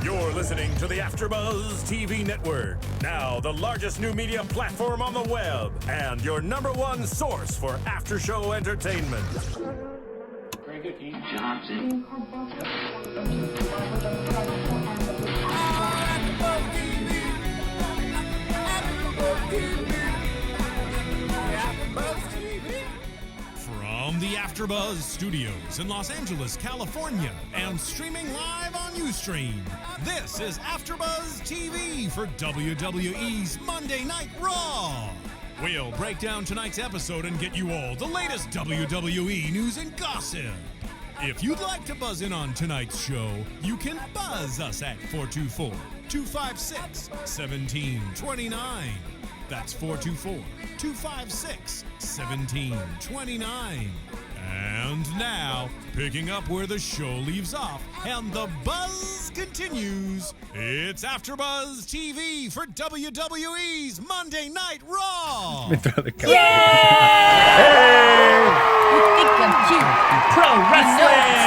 You're listening to the AfterBuzz TV Network, now the largest new media platform on the web, and your #1 source for after-show entertainment. Johnson. From the AfterBuzz Studios in Los Angeles, California, and streaming live on Ustream, this is AfterBuzz TV for WWE's Monday Night Raw. We'll break down tonight's episode and get you all the latest WWE news and gossip. If you'd like to buzz in on tonight's show, you can buzz us at 424-256-1729. That's 424-256-1729. And now, picking up where the show leaves off and the buzz continues, it's AfterBuzz TV for WWE's Monday Night Raw. Yay! You think I'm cute. Pro wrestling!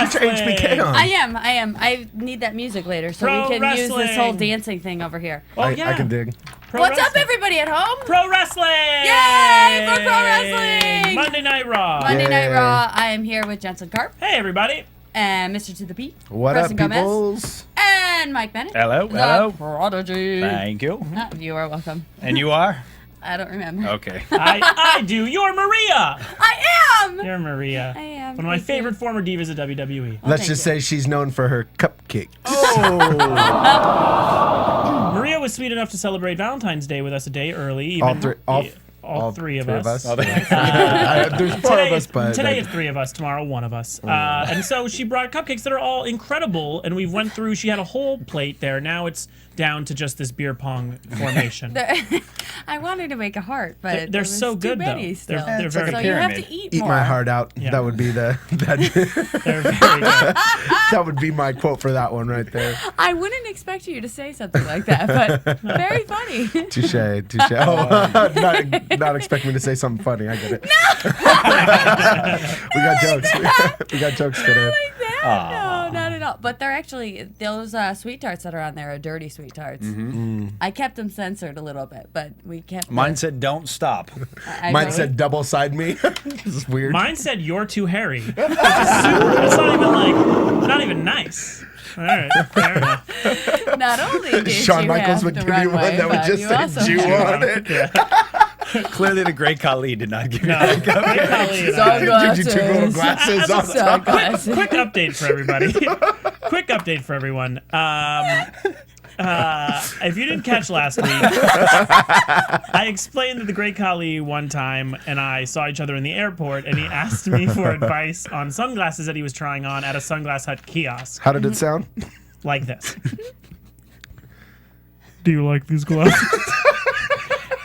Get your HBK on. I am. I need that music later so Pro we can use this whole wrestling. dancing thing over here. Oh, I can dig. What's up, everybody at home? Pro wrestling! Yay for pro wrestling! Monday Night Raw. Monday Night Yay. Raw. I am here with Jensen Karp Hey, everybody. and Mr. To the P. What Preston up, Gomez, peoples? and Mike Bennett. Hello, The hello. Prodigy. Thank you. You are welcome. And you are? I don't remember. Okay. I do. You're Maria. I am! You're Maria. I am. One of my Thank favorite you. former divas at WWE. Let's thank just you. say she's known for her cupcakes. Maria was sweet enough to celebrate Valentine's Day with us a day early. Even all three of us. There's 4 of us, but Today it's 3 of us. Tomorrow 1 of us. And so she brought cupcakes that are all incredible, and we've went through. She had a whole plate there. Now it's down to just this beer pong formation. I wanted to make a heart, but They're there was so too good, many though. still. They're It's very like so a you have pyramid. to eat eat more. my heart out. Yeah. That would be They're very good. that would be my quote for that one right there. I wouldn't expect you to say something like that, but very funny. Touche. Oh, not expect me to say something funny. I get it. We got jokes. We got jokes today. Like that? No, not at all. But they're actually, those sweet tarts that are on there are dirty sweet tarts. I kept them censored a little bit, but we kept Mine said don't stop. Mine wrote- said double side me. This is weird. Mine said you're too hairy. Which is super. It's not even nice. All right, fair enough. Not only did Shawn you Michaels have would the give you one runway, that would but just you say also Jew had on it. Clearly the great Khali did not give you No, that. Great Khali and I- Did you take little glasses on? Sunglasses. Quick update for everybody. Quick update for everyone. If you didn't catch last week, I explained that the Great Khali one time and I saw each other in the airport, and he asked me for advice on sunglasses that he was trying on at a Sunglass Hut kiosk, How did it sound? like this. Do you like these glasses?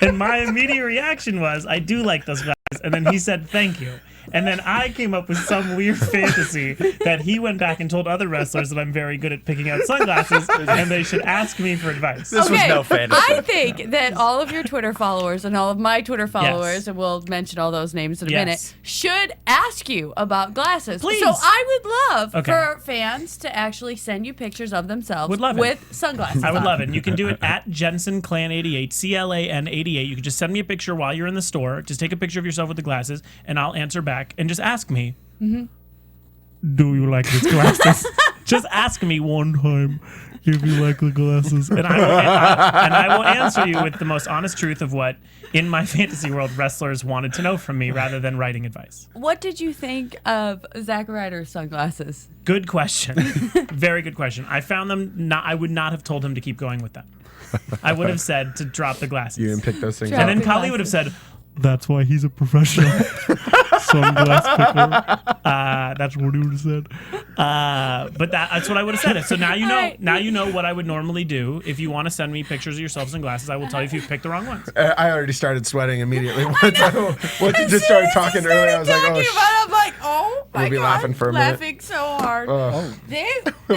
And my immediate reaction was, I do like those glasses. And then he said, thank you. And then I came up with some weird fantasy that he went back and told other wrestlers that I'm very good at picking out sunglasses and they should ask me for advice. This was no fantasy. I think that all of your Twitter followers and all of my Twitter followers, and we'll mention all those names in a minute, should ask you about glasses. Please. So I would love Okay. for fans to actually send you pictures of themselves Would love it. with sunglasses I would on. love it. And you can do it at JensenClan88, CLAN88. You can just send me a picture while you're in the store. Just take a picture of yourself with the glasses, and I'll answer back. And just ask me, do you like these glasses? Just ask me one time if you like the glasses. And I will answer you with the most honest truth of what, in my fantasy world, wrestlers wanted to know from me rather than writing advice. What did you think of Zack Ryder's sunglasses? Good question. Very good question. I found them, I would not have told him to keep going with them. I would have said to drop the glasses. You didn't pick those things Drop up. And then the Kali would have glasses. said, that's why he's a professional sunglass picker. That's what he would have said. But that's what I would have said. So now you know. Alright. Now you know what I would normally do. If you want to send me pictures of yourselves in glasses, I will tell you if you picked the wrong ones. I already started sweating immediately. Once you just started talking earlier, I was like, oh, I'm like, oh my We'll be God, laughing for a minute. laughing so hard. They,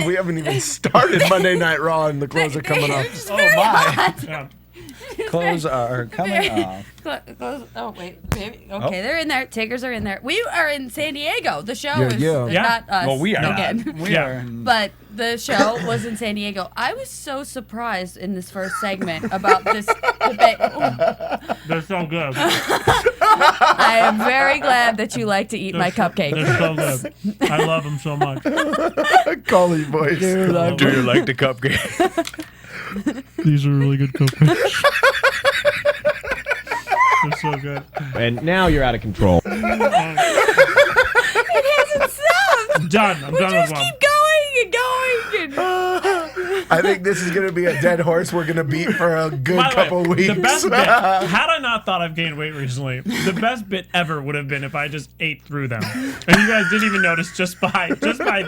we haven't even started Monday Night Raw and the clothes are coming they're up. just very hot. Yeah. clothes are coming off. Oh wait, maybe. Okay, they're in there. Takers are in there. We are in San Diego. The show is Yeah. not us. Well, we are again. not. We are. But the show was in San Diego. I was so surprised in this first segment about this debate. They're so good. I am very glad that you like to eat my cupcake. They're so good. I love them so much. Collie voice. Do you like the cupcake? These are really good cupcakes. They're so good. And now you're out of control. It hasn't stopped. Done. I'm done with Just one. keep going and going. I think this is gonna be a dead horse we're gonna beat for a good By the couple way, weeks. The best bit, had I not thought I've gained weight recently, the best bit ever would have been if I just ate through them. And you guys didn't even notice just by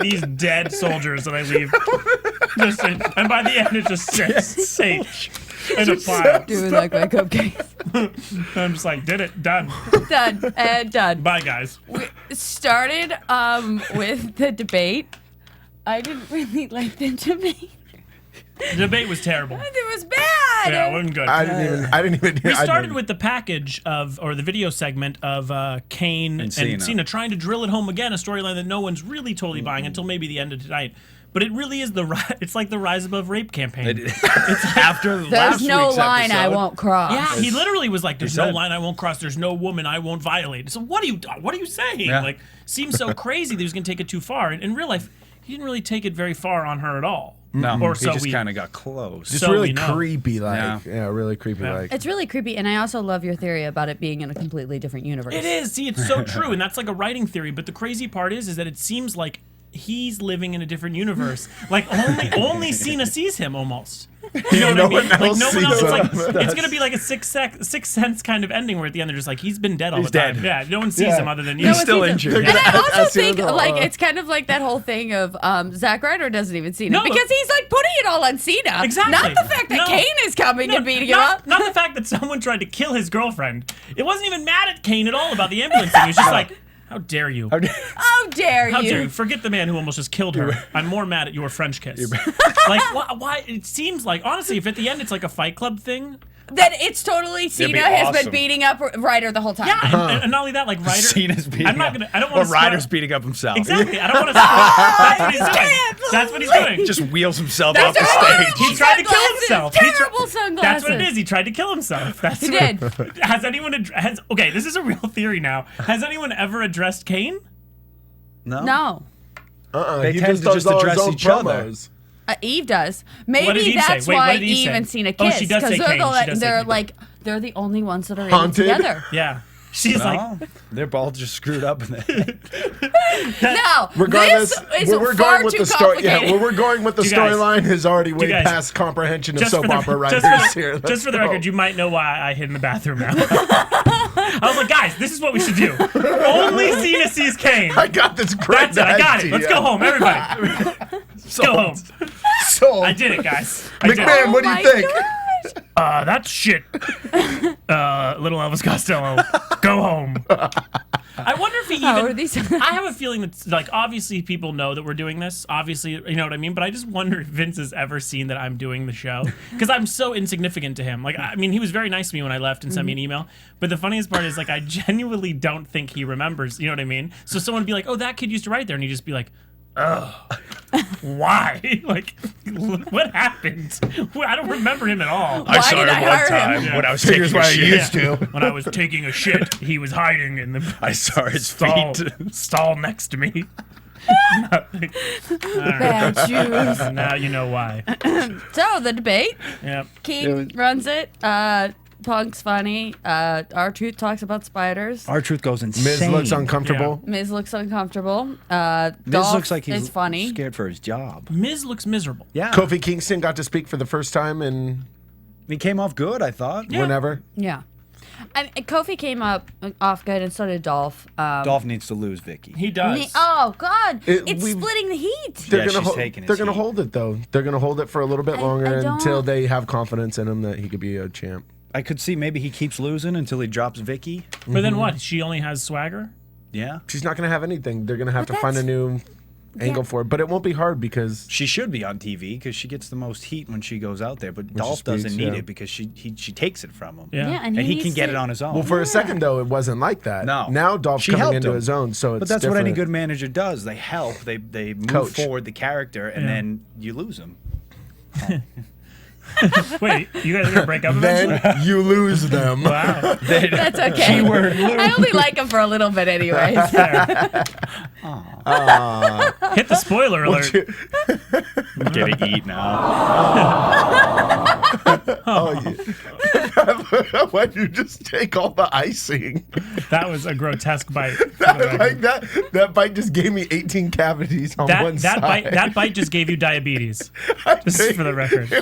these dead soldiers that I leave. And by the end, it just sits in a pile. Do you like my cupcakes? I'm just like, did it, done. Done and done. Bye, guys. We started with the debate. I didn't really like the debate. The debate was terrible. It was bad. Yeah, it wasn't good. I didn't even. We started with the package or the video segment of Kane and Cena trying to drill it home again, a storyline that no one's really totally buying until maybe the end of tonight. But it really is it's like the Rise Above Rape campaign. It's after There's last no week's line I episode. won't cross. Yeah, he literally was like, "There's He no said- line I won't cross. There's no woman I won't violate." So what are you saying? Yeah. Like, seems so crazy that he was gonna take it too far. And in real life, he didn't really take it very far on her at all. No, or he so just we kind of got close. just so really we know. creepy, like really creepy, like. It's really creepy, and I also love your theory about it being in a completely different universe. It is. See, it's so true, and that's like a writing theory. But the crazy part is that it seems like he's living in a different universe. Like only Cena sees him almost. You know what I mean? Like no one else. It's like it's gonna be like a Sixth Sense kind of ending where at the end they're just like he's been dead all the time. dead. Yeah, no one sees him other than you. No one still sees him. injured. And I also As soon think as the- like it's kind of like that whole thing of Zack Ryder doesn't even see him No, because he's like putting it all on Cena. Exactly. Not the fact that No. Kane is coming and beating him up. Not the fact that someone tried to kill his girlfriend. It wasn't even mad at Kane at all about the ambulance thing. It was just like, how dare you? How dare How you? dare you? Forget the man who almost just killed her. I'm more mad at your French kiss. Like, why? It seems like, honestly, if at the end it's like a Fight Club thing. That it's totally Cena be has been awesome. being up Ryder the whole time. Yeah, and not only that, like Ryder. Cena's beating I'm not up. gonna. I don't want Or to. Ryder's beating up himself. Exactly. I don't want to. That's what he's doing. That's what he's doing. Just wheels himself That's off the right. stage. He tried to kill Sunglasses, himself. terrible sunglasses. That's what it is. He tried to kill himself. That's He what, did. Has anyone okay? This is a real theory now. Has anyone ever addressed Kane? No. They he tend just to does just all his address own each other. promos. Eve does. What did Maybe Eve that's say? Wait, why what did Eve Eve say? and Cena Oh, kiss. she does say they're Kane. the, She does say they're Kane. like they're the only ones that are in it Haunted? together. Yeah. She's like, No, they're both just screwed up in it. No, Regardless, this is where we're far going with too the story, complicated. where we're going with the You guys- storyline is already way guys- past comprehension of just soap for the, opera writers just for, here. just Let's for the go. record, you might know why I hid in the bathroom now. I was like, guys, this is what we should do. Only Cena sees Kane. I got this great That's it. I got it. idea. Let's go home, everybody. Let's go home. So, I did it, guys. I did it. McMahon, what do Oh you my think? gosh. That's shit. Little Elvis Costello, go home. I wonder if he even. How are these? I have a feeling that, like, obviously people know that we're doing this. Obviously, you know what I mean? But I just wonder if Vince has ever seen that I'm doing the show. Because I'm so insignificant to him. Like, I mean, he was very nice to me when I left and sent me an email. But the funniest part is, like, I genuinely don't think he remembers. You know what I mean? So someone would be like, oh, that kid used to write there. And he'd just be like, oh, why? Like, what happened? I don't remember him at all. Why did I hire him? when I was Here's taking a what I shit. used to. When I was taking a shit, he was hiding in the I saw his stall, feet. stall next to me. Bad shoes. Now you know why. So the debate. Yep. Keith runs it. Punk's funny. R-Truth talks about spiders. R-Truth goes insane. Miz looks uncomfortable. Miz looks uncomfortable. Miz Dolph looks like he's is funny. scared for his job. Miz looks miserable. Yeah. Kofi Kingston got to speak for the first time in He came off good, I thought. whenever. Yeah. And Kofi came up off good, and so did Dolph. Dolph needs to lose Vicky. He does. Oh God! It's we've- splitting the heat. They're Yeah, gonna she's taking his they're gonna heat. hold it though. They're gonna hold it for a little bit longer I don't- until they have confidence in him that he could be a champ. I could see maybe he keeps losing until he drops Vicky. But then what? She only has swagger? Yeah. She's not gonna have anything. They're gonna have But to find a that's- new angle for it. But it won't be hard because She should be on TV because she gets the most heat when she goes out there. But Dolph speaks, doesn't need yeah. it because she takes it from him. Yeah. and And he can needs get to- it on his own. well, for a second though, it wasn't like that. No. Now Dolph's She coming helped into him. his own, so it's But that's what any different. good manager does. They help. They move Coach. forward the character, and Yeah. then you lose him. Wait, you guys are gonna break up eventually? Then you lose them. Wow. That's okay. I only like him for a little bit, anyways. Hit the spoiler alert. Get to eat now. Why'd you just take all the icing? That was a grotesque bite. for the record. Like that bite just gave me 18 cavities on one side. That bite just gave you diabetes. Just for the record.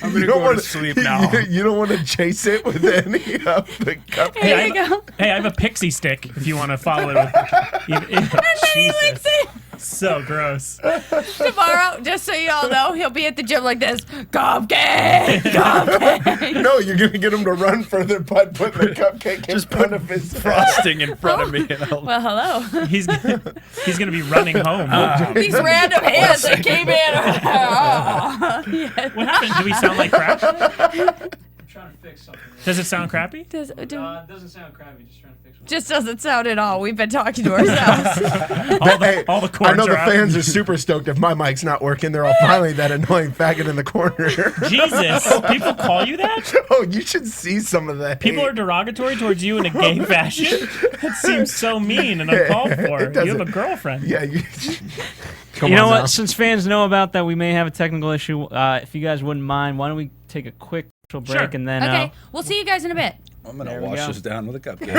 I'm gonna go to sleep now. You don't want to chase it with any of the cupcakes. Here I you have, go. Hey, I have a pixie stick if you want to follow it with. He licks it. So gross. Tomorrow, just so you all know, he'll be at the gym like this. Cupcake! Cupcake! No, you're gonna get him to run further by putting the cupcake in front of his Frosting in front of me. And Well, hello. He's gonna be running home. These random hands that came in. What happened? Do we sound like crap? Trying to fix something. Does it sound crappy? It doesn't sound crappy. Just trying to fix something. Just doesn't sound at all. We've been talking to ourselves. All the I cords know are the out. fans are super stoked if my mic's not working. They're all finally that annoying faggot in the corner. Jesus, people call you that? Oh, you should see some of that. People hate. are derogatory towards you in a gay fashion? That seems so mean and uncalled for. It You have a doesn't- girlfent. Yeah, you. You know what? Since fans know about that, we may have a technical issue. If you guys wouldn't mind, why don't we take a quick break Sure. and then Okay, we'll see you guys in a bit. I'm gonna There we wash go. this down with a cupcake.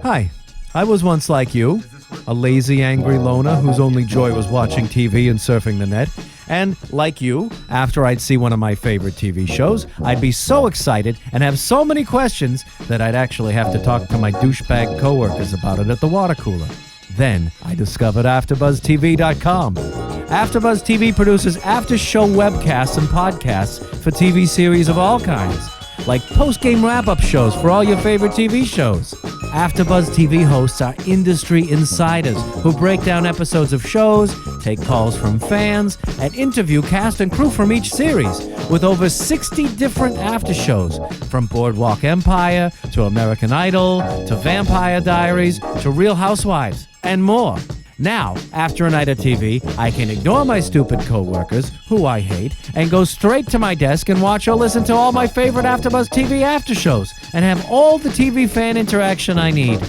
Hi, I was once like you, a lazy, angry loner whose only joy was watching TV and surfing the net. And like you, after I'd see one of my favorite TV shows, I'd be so excited and have so many questions that I'd actually have to talk to my douchebag coworkers about it at the water cooler. Then I discovered AfterBuzzTV.com. AfterBuzz TV produces after-show webcasts and podcasts for TV series of all kinds, like post-game wrap-up shows for all your favorite TV shows. AfterBuzz TV hosts are industry insiders who break down episodes of shows, take calls from fans, and interview cast and crew from each series, with over 60 different after shows, from Boardwalk Empire to American Idol to Vampire Diaries to Real Housewives, and more. Now, after a night of TV, I can ignore my stupid coworkers, who I hate, and go straight to my desk and watch or listen to all my favorite AfterBuzz TV after shows, and have all the TV fan interaction I need.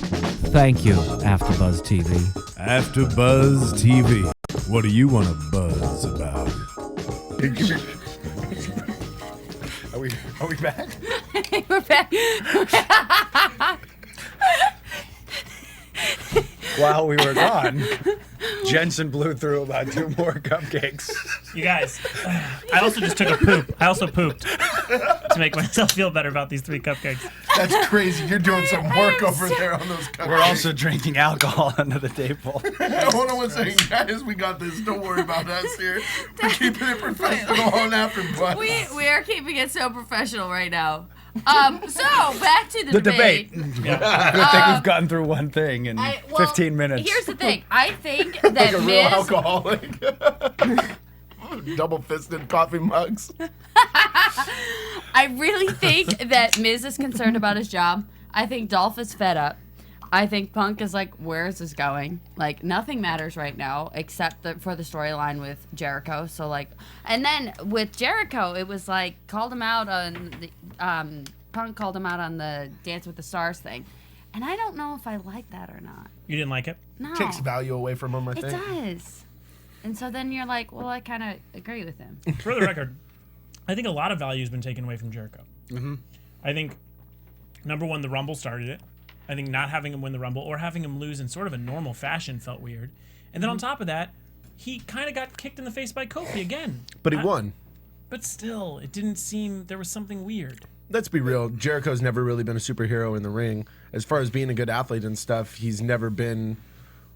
Thank you, AfterBuzz TV. AfterBuzz TV. What do you want to buzz about? Are we back? We're back. While we were gone, Jensen blew through about 2 more cupcakes. You guys, I also just took a poop. I also pooped to make myself feel better about these 3 cupcakes. That's crazy. You're doing some work over there on those cupcakes. We're also drinking alcohol under the table. Hold on one second, guys. We got this. Don't worry about us here. We're keeping it professional on AfterBuzz. We are keeping it so professional right now. So back to the debate. Yeah. Good thing we've gotten through one thing in Well, 15 minutes. Here's the thing. I think that Like a real Miz. alcoholic. Double-fisted coffee mugs. I really think that Miz is concerned about his job. I think Dolph is fed up. I think Punk is like, where is this going? Like, nothing matters right now except for the storyline with Jericho. So, like, and then with Jericho, it was like, called him out on the, Punk called him out on the Dance with the Stars thing. And I don't know if I like that or not. You didn't like it? No. Takes value away from him, I It think. does. And so then you're like, well, I kind of agree with him. For the record, I think a lot of value has been taken away from Jericho. Mm-hmm. I think, number one, the Rumble started it. I think not having him win the Rumble or having him lose in sort of a normal fashion felt weird. And then on top of that, he kind of got kicked in the face by Kofi again. But he won. But still, it didn't seem there was something weird. Let's be real. Jericho's never really been a superhero in the ring. As far as being a good athlete and stuff, he's never been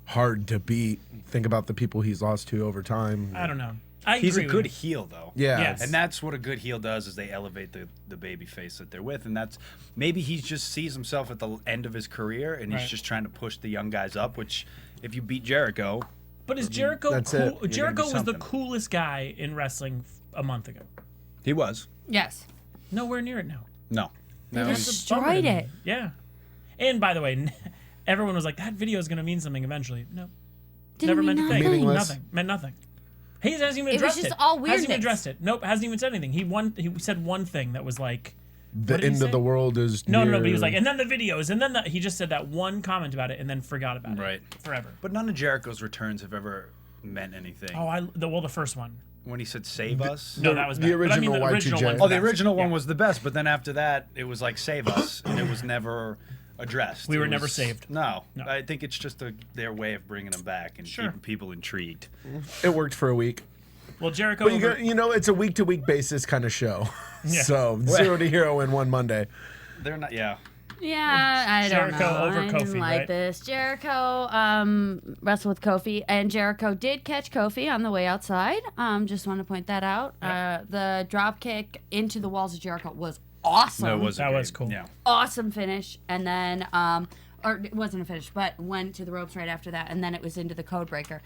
hard to beat. Think about the people he's lost to over time. I don't know. I He's a agree good with heel, though. Yeah. Yes. And that's what a good heel does is they elevate the baby face that they're with. And that's maybe he just sees himself at the end of his career and he's Right. just trying to push the young guys up, which if you beat Jericho, But is Jericho That's cool? it. Jericho You're was gonna the be coolest guy in wrestling a month ago. he was. Yes. Nowhere near it now. No. They No, just he's- Bummer to destroyed me. it. Yeah. And by the way, everyone was like, that video is going to mean something eventually. No. Didn't Never mean meant a thing. nothing. Meaningless. Nothing. Meant nothing. He hasn't even It was addressed just it. all Hasn't even weirdness. addressed it. Nope. Hasn't even said anything. He said one thing that was like, The What did he end of say? the world is no, near. but he was like, and then the videos, and then he just said that one comment about it, and then forgot about Right. it forever. But none of Jericho's returns have ever meant anything. Oh, the first one. When he said "save us." No, that was the bad. But I mean, original the original Y2J. one's Oh, the best. original one Yeah. was the best, but then after that, it was like "save us," and it was never addressed. We It were never was- saved. No, No. I think it's just their way of bringing them back and Sure. keeping people intrigued. It worked for a week. Well, Jericho. But it's a week to week basis kind of show. Yeah. So 0 to hero in one Monday. They're not. Yeah. Yeah, I don't Jericho know. over I didn't Kofi, like right? this. Jericho wrestled with Kofi, and Jericho did catch Kofi on the way outside. Just want to point that out. The drop kick into the walls of Jericho was awesome. No, it was. That great. was cool. Yeah. Awesome finish, and then or it wasn't a finish, but went to the ropes right after that, and then it was into the code breaker.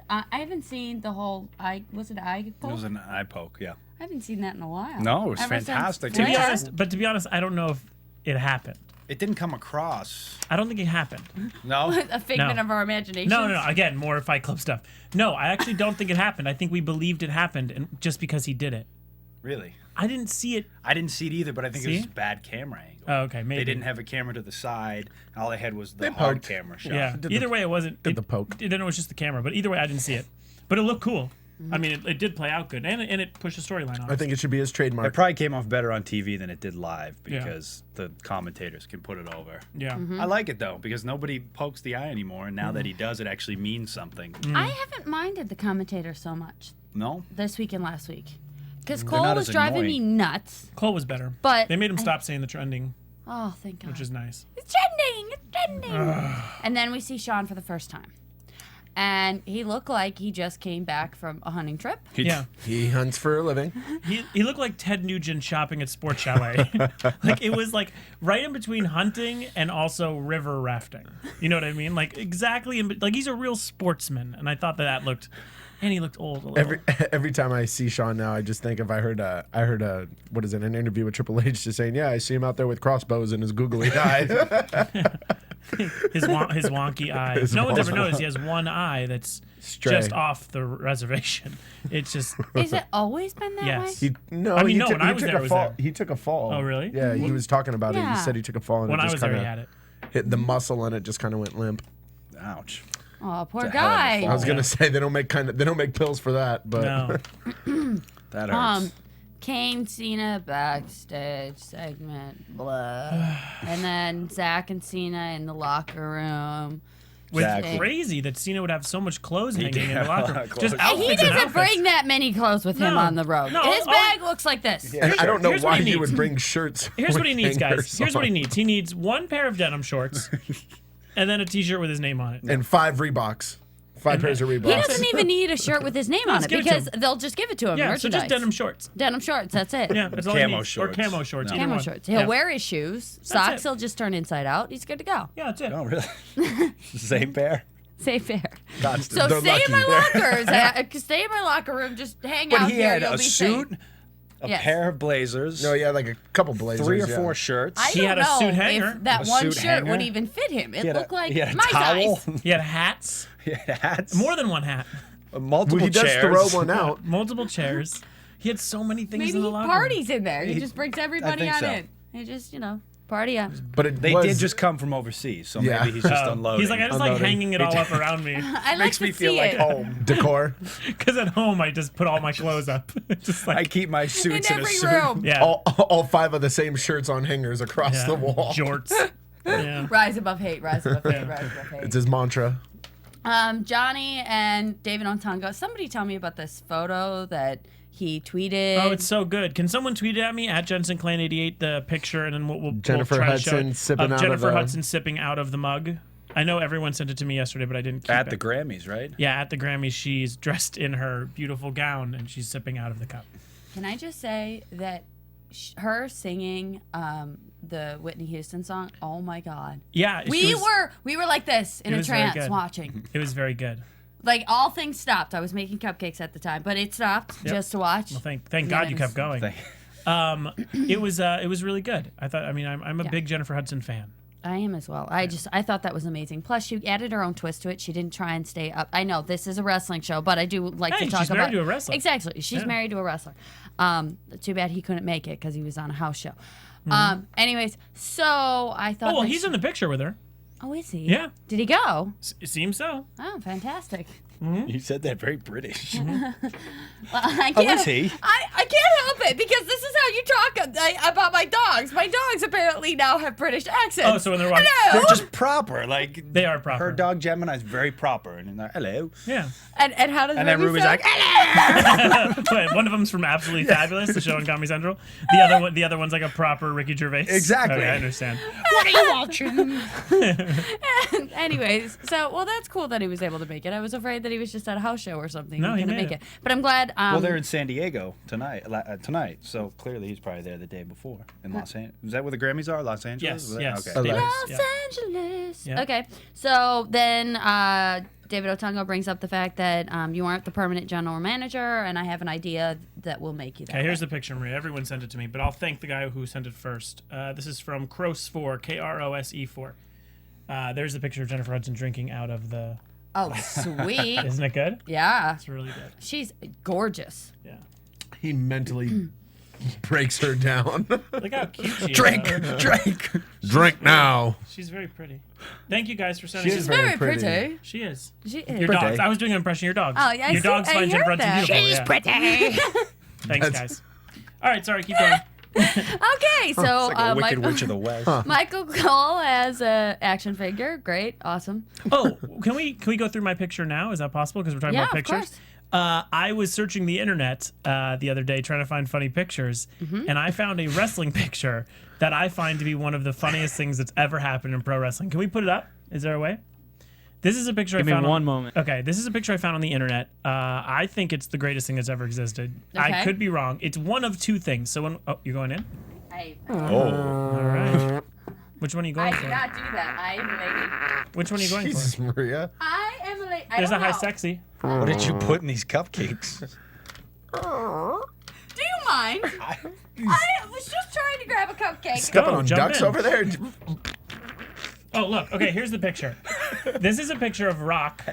I haven't seen the whole was it eye It poke? was an eye poke. Yeah. I haven't seen that in a while. No, it was Ever since fantastic. To be Flair? honest, I don't know if it happened. It didn't come across. I don't think it happened. No. A figment No. of our imagination. No. Again, more Fight Club stuff. No, I actually don't think it happened. I think we believed it happened, and just because he did it. Really. I didn't see it. I didn't see it either, but I think it was See? bad camera angle. Oh, okay, maybe They didn't have a camera to the side. All they had was the They hard poked. camera shot. Yeah. Did Either the- way, it wasn't. did the poke. Then it was just the camera. But either way, I didn't see it. But it looked cool. I mean, it did play out good, and it pushed the storyline on. I think it should be his It trademark. probably came off better on TV than it did live Yeah. because the commentators can put it over. Yeah. I like it though because nobody pokes the eye anymore, and now that he does, it actually means something. I haven't minded the commentator so much No, this week and last week. Because They're Cole not was as driving me annoying. nuts. Cole was better. But they made him stop saying the trending, Oh, thank God. which is nice. It's trending. It's trending. And then we see Sean for the first time. And he looked like he just came back from a hunting trip. Yeah. He hunts for a living. He looked like Ted Nugent shopping at Sports Chalet. Like it was like right in between hunting and also river rafting. You know what I mean? Like exactly like he's a real sportsman, and I thought that looked, and he looked old a little. Every time I see Sean now, I just think if I heard a what is it, an interview with Triple H just saying, yeah, I see him out there with crossbows in his googly eye. his wonky eye. His No one's ever wonky- noticed he has one eye that's Stray. just off the reservation. It's just Is it always been that Yes. way? I mean, no, when I was took there, a it was fall. there. He took a fall. Oh, really? Yeah, he was talking about it. Yeah. He said he took a fall and when it I just was there, kind he had of it. hit the muscle and it just kind of went limp. ouch. Oh, poor It's a hell of a guy. fall. I was gonna say they don't make pills for that, but No. That hurts. Kane, Cena backstage segment, blah. And then Zack and Cena in the locker room. It's Exactly. crazy that Cena would have so much clothes hanging in had the a lot locker room. of Just clothes. outfits He and doesn't outfits. bring that many clothes with him No. on the road. No, His all- bag looks like this. and I don't know Here's what why he he would needs. bring shirts. Here's what with he needs, guys. hangers Here's what he on. needs. He needs one pair of denim shorts and then a t-shirt with his name on it. And 5 Reeboks. 5 pairs of He Reeboks. doesn't even need a shirt with his name on Just it give it to because him. they'll just give it to him. Yeah, so merchandise. just denim shorts. Denim shorts. That's it. Yeah, that's all he Camo needs. shorts. Or camo shorts. No. either Camo one. shorts. He'll Yeah. wear his shoes. Socks. it. He'll just turn inside out. He's good to go. Yeah, that's it. Oh, really? Same pair? Safe fair. God, So They're stay in my lucky. lockers. Stay in my locker room. Just hang But out he here. had You'll a be suit, safe. a Yes. pair of blazers, No, yeah, like a couple blazers. 3 or yeah. 4 shirts. I He don't had a know suit hanger. if that A one suit shirt hanger. would even fit him. It He had looked like he had a my towel. size. He had hats. He had hats. More than one hat. Multiple Well, he does chairs. throw one out. Multiple chairs. He had so many things Maybe in the he locker parties in there. He just brings I everybody think on so. in. He just, party up. But it They was, did just come from overseas, so Yeah. maybe he's just room. unloading. He's like, I just like Unloading. hanging it all up around me. I like Makes to me feel see like it. home. decor. Because at home, I just put all my clothes up. Just I like, keep my in suits in a every suit. room. yeah. all 5 of the same shirts on hangers across yeah. the wall. Jorts. Yeah. Rise above hate. Rise above hate. Rise above hate. It's his mantra. Johnny and David Otunga. Somebody tell me about this photo that he tweeted. Oh, it's so good. Can someone tweet it at me at Jensen Clan 88 the picture, and then we'll Jennifer try to show Hudson it. sipping out of Jennifer a- Hudson sipping out of the mug. I know everyone sent it to me yesterday, but I didn't keep At it. the Grammys, right? Yeah, at the Grammys, she's dressed in her beautiful gown and she's sipping out of the cup. Can I just say that her singing the Whitney Houston song. Oh my God. Yeah. We were like this in It a was very trance good. watching. It was very good. Like all things stopped. I was making cupcakes at the time, but it stopped just to watch. Well, thank God you kept going. It was really good. I thought. I mean, I'm a big Jennifer Hudson fan. I am as well. I thought that was amazing. Plus, she added her own twist to it. She didn't try and stay up. I know this is a wrestling show, but I do like to talk she's about. married to a wrestler. Exactly, she's married to a wrestler. Too bad he couldn't make it because he was on a house show. Anyways, so I thought. Oh well, he's in the picture with her. Oh, is he? Yeah. Did he go? It seems so. Oh, fantastic. You said that very British. Well, I Oh, can't, is he? I can't help it because this is how you talk about my dogs. My dogs apparently now have British accents. Oh, so when they're watching, Hello. They're just proper. Like they are proper. her dog Gemini's very proper, and they're like, hello. Yeah. And how does And then Ruby Ruby's sound? like, hello. Wait, one of them's from Absolutely Fabulous, the show on Comedy Central. The other one's like a proper Ricky Gervais. Exactly. Okay, I understand. What are you watching? Anyways, so that's cool that he was able to make it. I was afraid that he was just at a house show or something. No, he couldn't made make it. But I'm glad. Well, they're in San Diego tonight. So clearly he's probably there the day before in Los Angeles. Is that where the Grammys are? Los Angeles? Yes, Was that- yes. Okay. They- Los yeah. Angeles. Yeah. Okay, so then David Otungo brings up the fact that you aren't the permanent general manager, and I have an idea that will make you that. Okay, here's way. the picture, Maria. Everyone sent it to me, but I'll thank the guy who sent it first. This is from Krose4, Krose4. There's the picture of Jennifer Hudson drinking out of the. Oh, sweet. Isn't it good? Yeah. It's really good. She's gorgeous. Yeah. He mentally breaks her down. Look how cute she is. Drink, though. drink. Drink now. She's very pretty. Thank you guys for sending She this. is Very pretty. pretty. She is. She is. Your dogs. I was doing an impression of your dogs. Oh, yeah, Your dogs I find Jennifer heard Hudson that. beautiful. She's pretty. Thanks, guys. All right, sorry, keep going. Okay, so It's like a Wicked Michael, Witch of the West. Michael Cole has a action figure. Great, awesome. Oh, can we go through my picture now? Is that possible? Because we're talking Yeah, about of pictures. course. I was searching the internet the other day trying to find funny pictures, and I found a wrestling picture that I find to be one of the funniest things that's ever happened in pro wrestling. Can we put it up? Is there a way? This is a picture Give I me found. one moment. Okay, this is a picture I found on the internet. I think it's the greatest thing that's ever existed. I Okay. could be wrong. It's one of two things. So when you're going in, Oh. all right. Which one are you I going did for? not do that. I am a lady. Which one are you going Jesus, for? Maria. I am a lady. There's a high sexy. What did you put in these cupcakes? Do you mind? I was just trying to grab a cupcake. Stepping on jump ducks in. over there. Oh, look. Okay, here's the picture. This is a picture of Rock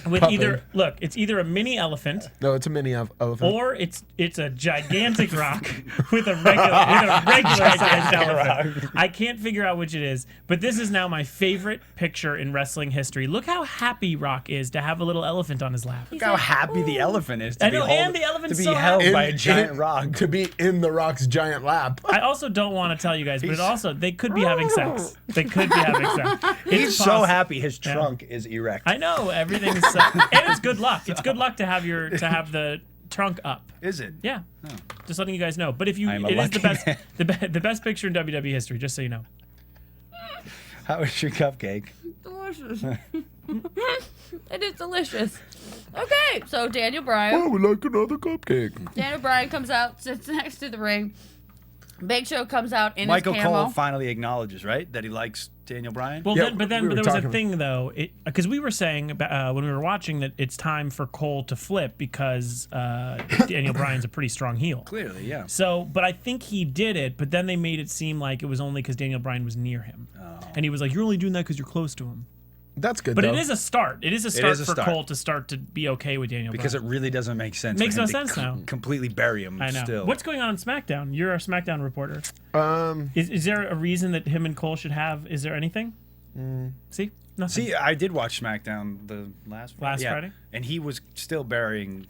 with Puppet. it's either a mini elephant No, it's a mini elephant. or it's a gigantic rock with a regular sized elephant. I can't figure out which it is, but this is now my favorite picture in wrestling history. Look how happy Rock is to have a little elephant on his lap. Look how happy the elephant is to I be know, and the elephant's to be so held happy. by a giant rock. To be in the rock's giant lap. I also don't want to tell you guys, but they could be having sex. They could be having sex. He's It's so possible. happy his trunk is erect. I know everything's and it's good luck. It's good luck to have the trunk up. Is it? Yeah, just letting you guys know. But if you, I'm a it is the lucky best, man. the best picture in WWE history. Just so you know. How is your cupcake? Delicious. It is delicious. Okay, so Daniel Bryan. I would like another cupcake. Daniel Bryan comes out, sits next to the ring. Big Show comes out in Michael his camo. Cole finally acknowledges, right, that he likes Daniel Bryan. Well, Yeah, but there we were was a talking- thing though, because we were saying about, when we were watching that it's time for Cole to flip because Daniel Bryan's a pretty strong heel. Clearly, yeah. So, but I think he did it, but then they made it seem like it was only because Daniel Bryan was near him, and he was like, "You're only doing that because you're close to him." That's good, But though. it is a start. It is a start is a for start. Cole to start to be okay with Daniel Because it Bryan. really doesn't make sense. Makes for no him to sense now. Completely bury him. I know. Still. What's going on in SmackDown? You're a SmackDown reporter. Um, Is there a reason that him and Cole should have? Is there anything? See, nothing. See, I did watch SmackDown the last Friday? and he was still burying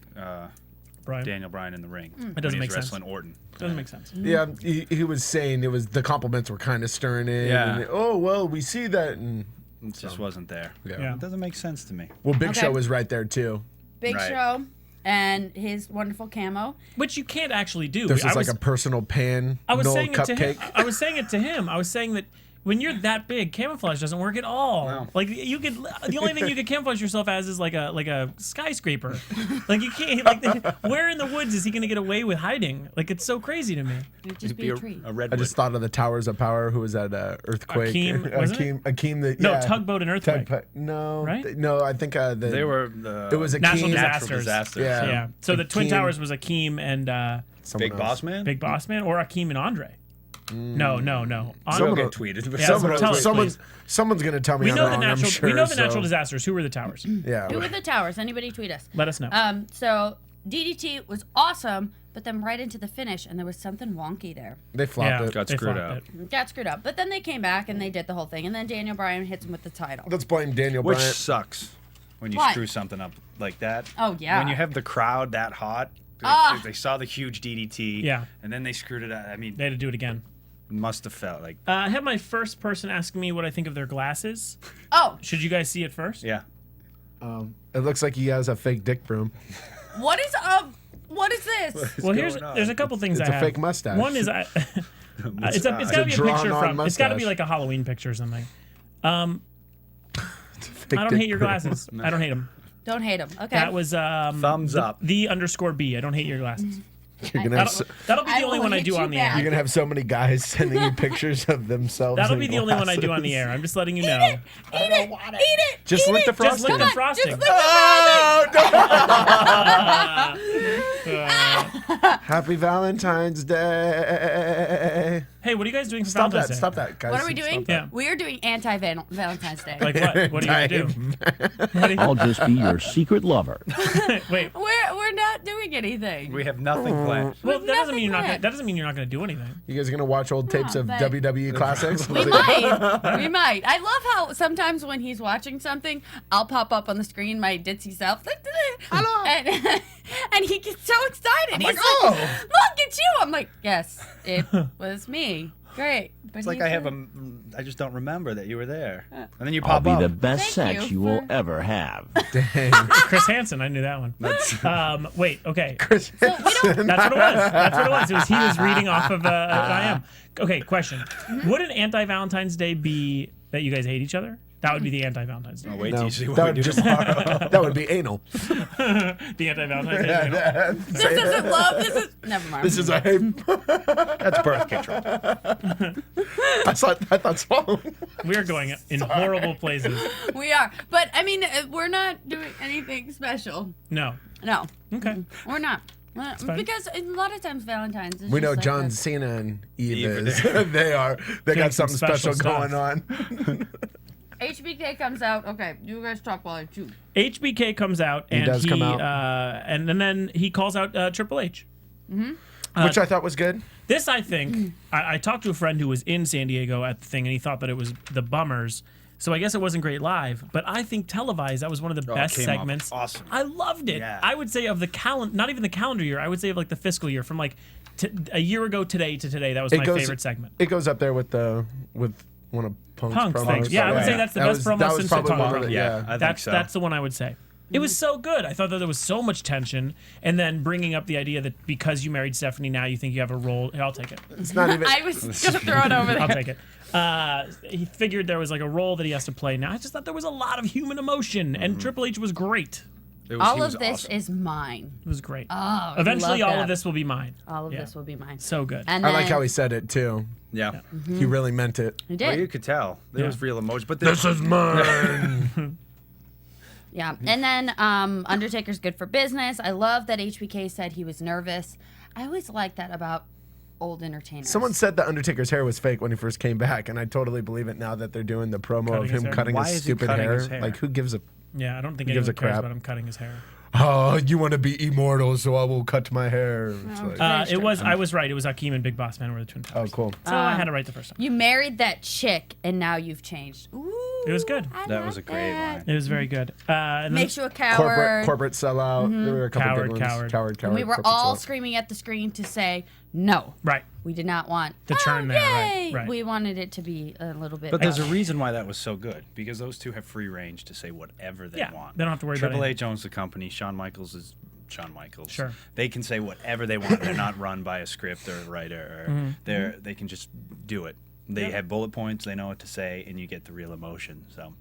Brian. Daniel Bryan in the ring. It doesn't when he make was sense. wrestling Orton. Doesn't make sense. yeah, he was saying it was the compliments were kind of stirring in. Yeah. And, oh, well, we see that. And, It just wasn't there. Yeah. It doesn't make sense to me. well, Big Okay. Show was right there, too. Big Right. Show and his wonderful camo. Which you can't actually do. There's I just was, like a personal pan, I was no saying it to him. cupcake. I was saying it to him. I was saying that when you're that big, camouflage doesn't work at all. No. Like you could, the only thing you could camouflage yourself as is like a skyscraper. Like you can't. Like where in the woods is he gonna get away with hiding? Like it's so crazy to me. It'd just be a tree. A redwood. I just thought of the Towers of Power. Who was that? Earthquake. Akeem, wasn't it? Akeem. No, Tugboat and Earthquake. No. Right? No, I think They were it was Akeem. Natural natural disasters. disasters. Yeah. So the Twin Akeem- Towers was Akeem and someone Big else. Boss Man. Big Boss Man, or Akeem and Andre. No. We'll Someone- get tweeted. Yeah, Someone, tell us, please. someone's gonna tell me We I'm know the wrong. natural. I'm sure, we know the so- natural disasters. Who were the towers? Yeah. Who were the towers? Anybody tweet us? Let us know. So DDT was awesome, but then right into the finish, and there was something wonky there. They flopped it. Got they screwed flopped up. it. Got screwed up. But then they came back and they did the whole thing, and then Daniel Bryan hits him with the title. Let's blame Daniel Which Bryan. sucks when you What? screw something up like that. Oh, yeah. When you have the crowd that hot. Ah. They saw the huge DDT. Yeah. And then they screwed it up. I mean, They had to do it again. must have felt like. I have my first person asking me what I think of their glasses. Oh, Should you guys see it first? Yeah. It looks like he has a fake dick broom. what is this? Well, going on? there's a couple things It's I a have. fake mustache. One is it's got to be a drawn-on picture from. It's got to be mustache. like a Halloween picture or something. Fake I don't dick hate your broom. glasses. I don't hate them. Don't hate him. Okay. That was Thumbs up. the underscore B. I don't hate your glasses. You're gonna have so, That'll be the I only will one I hit do you on the back. air. you're gonna have so many guys sending you pictures of themselves. That'll in be the only one I do on the glasses. air. I'm just letting you know. Eat it. Just eat lick it. the frosting. Just lick the frosting. Just lick the Happy Valentine's Day. Hey, what are you guys doing for Stop Valentine's that! Day? Stop that, guys. What are we doing? Stop that. Yeah. We are doing anti-Valentine's Day. Like what? What are you gonna do? I'll just be your secret lover. Wait. We're not doing anything. We have nothing planned. Well, that doesn't nothing mean you're not. planned. That doesn't mean you're not going to do anything. You guys gonna watch old tapes No, of but- WWE classics? We might. We might. I love how sometimes when he's watching something, I'll pop up on the screen my ditzy self. Hello. And he gets so excited. He's like, like, "Oh." look at you. I'm like, yes, it was me. Great. But It's like he's I have a- I just don't remember that you were there. And then you I'll pop be up. the best Thank sex you you will for- ever have. Chris Hansen, I knew that one. Wait, okay. Chris So we don't. That's what it was. That's what it was. It was he was reading off of I am. Okay, question. Would an anti-Valentine's Day be that you guys hate each other? That would be the anti-Valentine's Day. Oh, wait No, till you see what that we would do just tomorrow. that would be anal. The anti-Valentine's Day. you know? This isn't love. This is. Never mind. This is a That's birth control. I thought swallowing. We are going in horrible places. We are. But, I mean, we're not doing anything special. No. No. Okay. We're not. fine. Because a lot of times Valentine's is We just know like John a- Cena and Eve Eve is. are They got some something special special stuff. going on. HBK comes out. Okay, you guys talk while I chew. HBK comes out and does come out. and then he calls out Triple H. Which I thought was good. This, I think, I talked to a friend who was in San Diego at the thing, and he thought that it was the Bummers. So I guess it wasn't great live, but I think televised, that was one of the Oh, it best came off segments. awesome. I loved it. Yeah. I would say of the not even the calendar year, I would say of like the fiscal year, from like a year ago today to today. That was my favorite segment. It goes up there with one of Punk's Punk's promos. things. Yeah, I would say that's the best promo that was since the probably Punk one of promo. the- Yeah, I think That's so. that's the one I would say. It was so good. I thought that there was so much tension, and then bringing up the idea that because you married Stephanie, now you think you have a role. Here, I'll take it. It's not even. I was gonna throw it over I'll there. take it. He figured there was like a role that he has to play. Now I just thought there was a lot of human emotion, and Triple H was great. All of this is mine. It was great. Oh, Eventually, love all that. of this will be mine. All of Yeah. this will be mine. So good. And I then, like how he said it too. Yeah. He really meant it. he Well, did. you could tell. There Yeah. was real emotion. But This is mine. Yeah, and then Undertaker's good for business. I love that HBK said he was nervous. I always like that about old entertainers. Someone said the Undertaker's hair was fake when he first came back, and I totally believe it now that they're doing the promo Cutting of his him hair? cutting Why his is he stupid cutting hair. his hair? Like, who gives a? Yeah, I don't think Who gives anyone a cares crap? about him cutting his hair. Oh, you want to be immortal, so I will cut my hair. It's like, I was right. It was Akeem and Big Boss Man were the Twin oh, Towers. cool. So I had it right the first time. You married that chick, and now you've changed. Ooh, It was good. I That was like a great that. line. It was very good. And then, Makes you a coward. Corporate sellout. There were a couple Coward, good ones. coward. Coward. And we were corporate all sellout. screaming at the screen to say no. right. We did not want To turn there, right, yay! right. We wanted it to be a little bit. But there's a better. reason why that was so good, because those two have free range to say whatever they Yeah, want. they don't have to worry about Triple anything. H owns the company. Shawn Michaels is Shawn Michaels. Sure. They can say whatever they want. They're not run by a script or a writer. Or Mm-hmm. they can just do it. They have bullet points. They know what to say, and you get the real emotion. So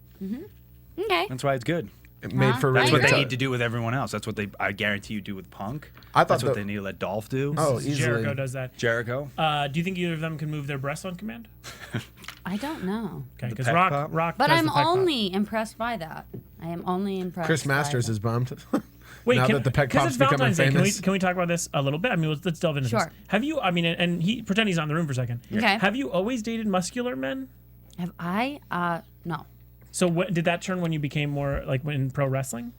Okay. that's why it's good. It made for That's I what they agree. need to do with everyone else. That's what I guarantee you do with Punk. I thought that's what that- they need to let Dolph do. Oh, easily. Jericho does that. Jericho. Do you think either of them can move their breasts on command? I don't know. Okay, because peck Rock, pop? Rock. But does I'm the peck pop. only impressed by that. I am only impressed. Chris by Masters that. is bummed. Wait, now can, that the peck 'cause pop's it's becoming Valentine's Day. famous. Can we talk about this a little bit? I mean, let's delve into this. Sure. Have you? I mean, and he pretend he's not in the room for a second. Okay. Have you always dated muscular men? Have I? No. So what did that turn when you became more like in pro wrestling?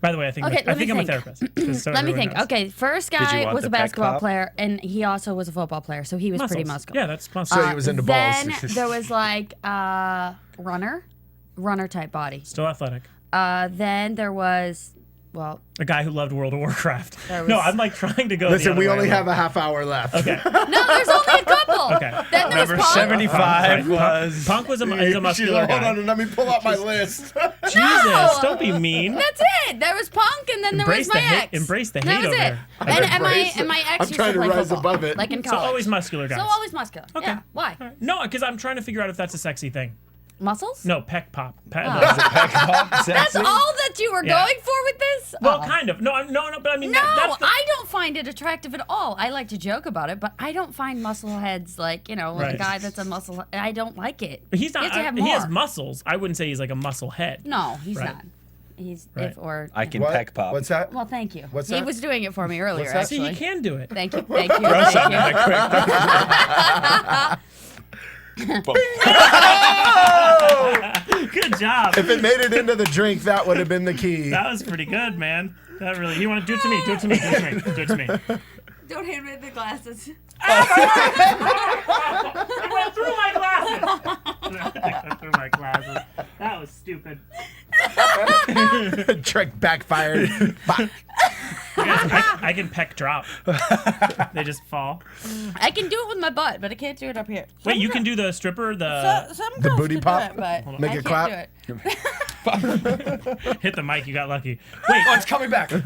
By the way, I think Okay, let me I'm a think. therapist. just so Let me everyone think. knows. Okay, first Did you guy want was the a peck basketball pop? player, and he also was a football player, so he was pretty Muscles. muscular. Yeah, that's muscle. So he was into Then balls. there was like runner type body. Still athletic. Then there was, well, A guy who loved World of Warcraft. There No, was- I'm like trying to go. the Listen, other we way only around. have a half hour left. Okay. no, there's only a couple. Okay. Then there was Number Punk. 75 was. Punk was is a muscular Hold guy. on, let me pull out my list. Jesus, don't be mean. That's it. There was Punk, and then Embrace there was the my hate- ex. embrace the That hate was over it. there. And my ex I'm used trying to to play rise football, above it. like in So college. always muscular guys. So always muscular. Okay. Yeah. Why? No, because I'm trying to figure out if that's a sexy thing. Muscles? No, peck pop. That's Sexy? all that you were Yeah. going for with this? Well, Oh. kind of. No, but I mean, No, that's the, I don't find it attractive at all. I like to joke about it, but I don't find muscle heads like, a Right. guy that's a muscle. I don't like it. he's not. He has to have He has more. muscles. I wouldn't say he's like a muscle head. No, he's Right. not. He's Right. if or I can What? peck pop. What's that? Well, thank you. What's he that? was doing it for me earlier. What's that? See, Actually, he can do it. thank you, thank you, thank you. Good job. If it made it into the drink, that would have been the key. That was pretty good, man. That really. You want to do it to me? Do it to me. Do it to me. Do it to me. Don't hand me the glasses. It went through my glasses. It went through my glasses. That was stupid. Trick backfired. Fuck. I can peck drop. They just fall. I can do it with my butt, but I can't do it up here. Wait, you can do the stripper, the Some The girls booty can pop? do it, but Make I it can't clap? do it. hit the mic. You got lucky. Wait, Oh, it's coming back. rebound.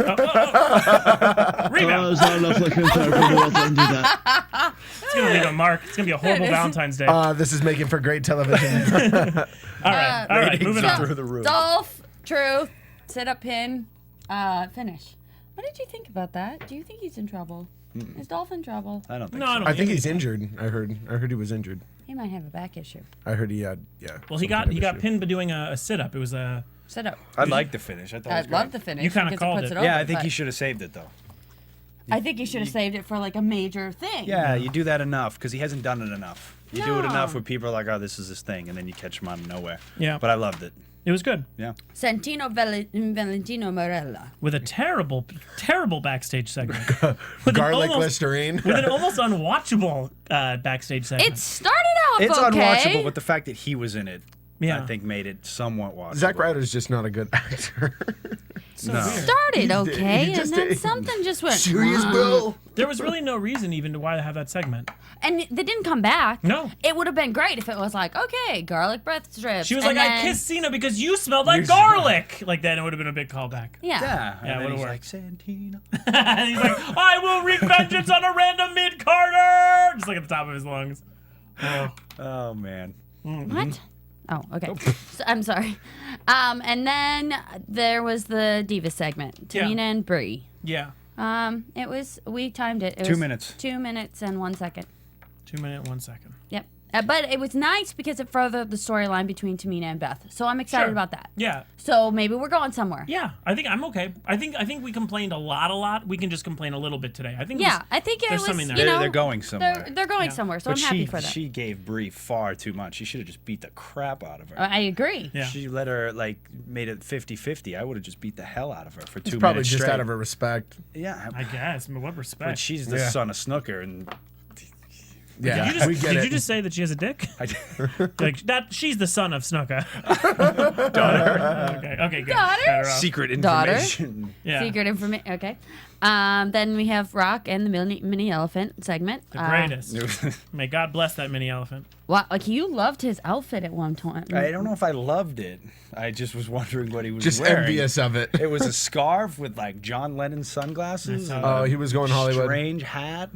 alla frekventerar på båten till det. It's gonna leave a mark. It's gonna be a horrible Valentine's Day. This is making for great television. all right, moving so, on. Through the roof. Dolph, Truth, sit up pin, finish. What did you think about that? Do you think he's in trouble? Is Dolph in trouble? I don't think No, so. I don't I think he's injured. I heard he was injured. He might have a back issue. I heard he had, yeah. Well, he some kind of got issue. pinned by doing a sit up. It was a. Sit up. I like the finish. I thought it was I'd love great. the finish. You kinda because called puts it. over, Yeah, I think but he should have saved it though. I think he should have saved it for like a major thing. Yeah, you do that enough because he hasn't done it enough. You do it No. enough where people are like, "Oh, this is this thing," and then you catch him out of nowhere. Yeah. But I loved it. It was good Yeah. Santino Valentino Morella. with a terrible backstage segment. With Garlic an almost, Listerine. with an almost unwatchable backstage segment. It started off It's okay. unwatchable, but the fact that he was in it, Yeah. I think, made it somewhat watchable. Zack Ryder's just not a good actor. No. Started okay, he just and then did- something just went. Serious, bro? There was really no reason even to why to have that segment. And they didn't come back. No. It would have been great if it was like, okay, garlic breath strips. She was and like, I then- kissed Cena because you smelled like garlic. Like that, it would have been a big callback. Yeah. Yeah. Yeah, And then would've he's worked. like, Santino. And he's like, I will wreak vengeance on a random mid-carder. Just like at the top of his lungs. Oh. Oh, man. What? Oh, okay. So, I'm sorry. And then there was the Diva segment, Yeah. Tamina and Brie. Yeah. We timed it. It 2 was minutes. 2 minutes and 1 second. 2 minute, 1 second. Yep. But it was nice because it furthered the storyline between Tamina and Beth. So I'm excited Sure. about that. Yeah. So maybe we're going somewhere. Yeah. I think I'm okay. I think we complained a lot. We can just complain a little bit today. I think Yeah, I think it there's was, something there. you know, They're going somewhere. They're going Yeah. somewhere, so But I'm happy for them. she gave Brie far too much. She should have just beat the crap out of her. I agree. Yeah. She let her, made it 50-50. I would have just beat the hell out of her for 2 minutes Probably just straight. out of her respect. Yeah. I guess. I mean, what But respect? she's the Yeah. son of Snooker, and Yeah, Did we get did it. you just say that she has a dick? I, Like that? She's the son of Snuka. Daughter. Okay, good. Daughter? Better off. secret Daughter? information. Yeah. Secret information. Okay. Then we have Rock and the mini elephant segment. The greatest. May God bless that mini elephant. Wow, like you loved his outfit at one time. I don't know if I loved it. I just was wondering what he was Just wearing. envious of it. It was a scarf with John Lennon sunglasses. I and saw Oh, a he was going Hollywood. Strange hat.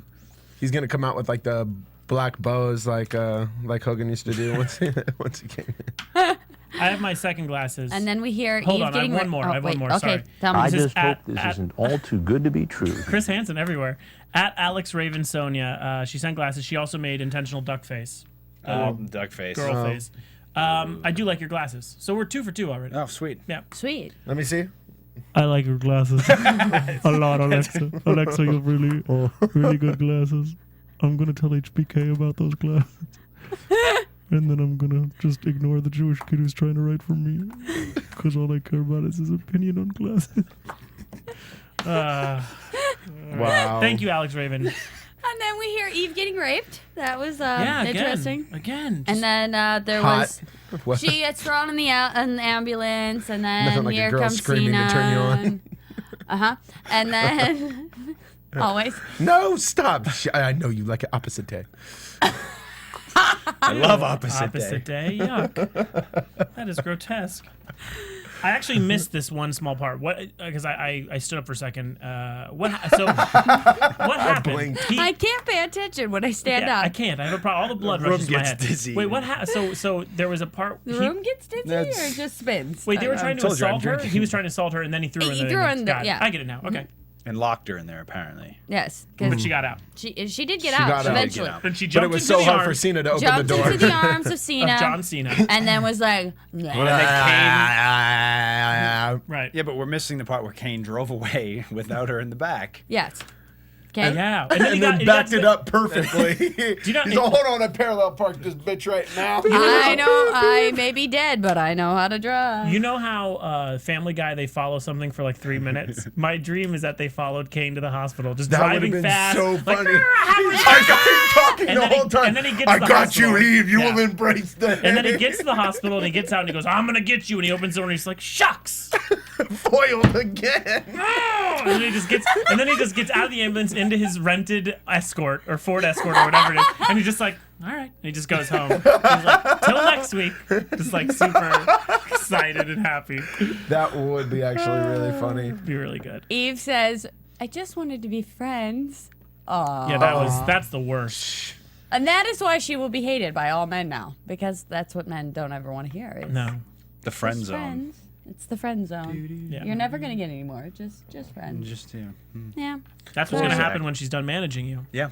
He's gonna come out with like the black bows like Hogan used to do once he came in. I have my second glasses. And then we hear Hold Eve on, getting I have one more. I have one more. Okay, Sorry. tell me. I This is just hope at- this at- isn't all too good to be true. Chris Hansen everywhere. At Alex Raven Sonia, she sent glasses. She also made intentional duck face. Duck face. Girl face. I do like your glasses. So we're 2 for 2 already. Oh, sweet. Yeah. Sweet. Let me see. I like your glasses a lot, Alexa. Alexa, you have really good glasses. I'm gonna tell HBK about those glasses, and then I'm gonna just ignore the Jewish kid who's trying to write for me, because all I care about is his opinion on glasses. Wow. Thank you, Alex Raven. And then we hear Eve getting raped. That was Yeah, interesting. Again. And then there Hot. was she gets thrown in the ambulance, and then Nothing like a here girl comes screaming Cena. to turn you on. And then always. No, stop. I know you like it opposite day. I love opposite Opposite day. day. Yuck. That is grotesque. I actually missed this one small part. What? Because I stood up for a second. What happened? blinked. I can't pay attention when I stand Yeah, up. I can't. I have a problem. All the blood The room rushes to my gets head. dizzy. Wait, what happened? So there was a part. The room gets dizzy or That's- it just spins. Wait, they were trying to told you, I'm assault her. drinking. He was trying to assault her, and then he threw her He in the. threw her in the- Got it. yeah. I get it now. Okay, And locked her in there, apparently. Yes, but because she got out. she did get She out got out. eventually. Get out. And she But jumped it was into so the hard for arms Cena to open Jumped the door. into the arms of Cena, of John Cena. and then was like, And then Right. yeah, but we're missing the part where Kane drove away without her in the back. yes. Okay. Yeah. And he then got- backed he it got- up perfectly. you know- He's like, hold on, I parallel parked this bitch right now. I know I may be dead, but I know how to drive. You know how Family Guy, they follow something for like 3 minutes? My dream is that they followed Kane to the hospital, just That would have driving been fast. so like, funny. "Ah, I got him talking And the then he- whole time. and then he gets I to the got you, hospital. Eve. You Yeah. will embrace that. And then he gets to the hospital and he gets out and he goes, I'm gonna get you. And he opens the door and he's like, shucks. foiled again. And then he just gets out of the ambulance into his rented Escort or Ford Escort or whatever it is. And he's just like, all right. And he just goes home. He's like, till next week. Just like super excited and happy. That would be actually really funny. Be really good. Eve says, I just wanted to be friends. Aww. Yeah, that's the worst. And that is why she will be hated by all men now, because that's what men don't ever want to hear. Is No. The friend just zone. friends. It's the friend zone. Yeah. You're never gonna get any more. Just friends. Just yeah. Yeah. That's what's gonna Cool. happen when she's done managing you. Yeah.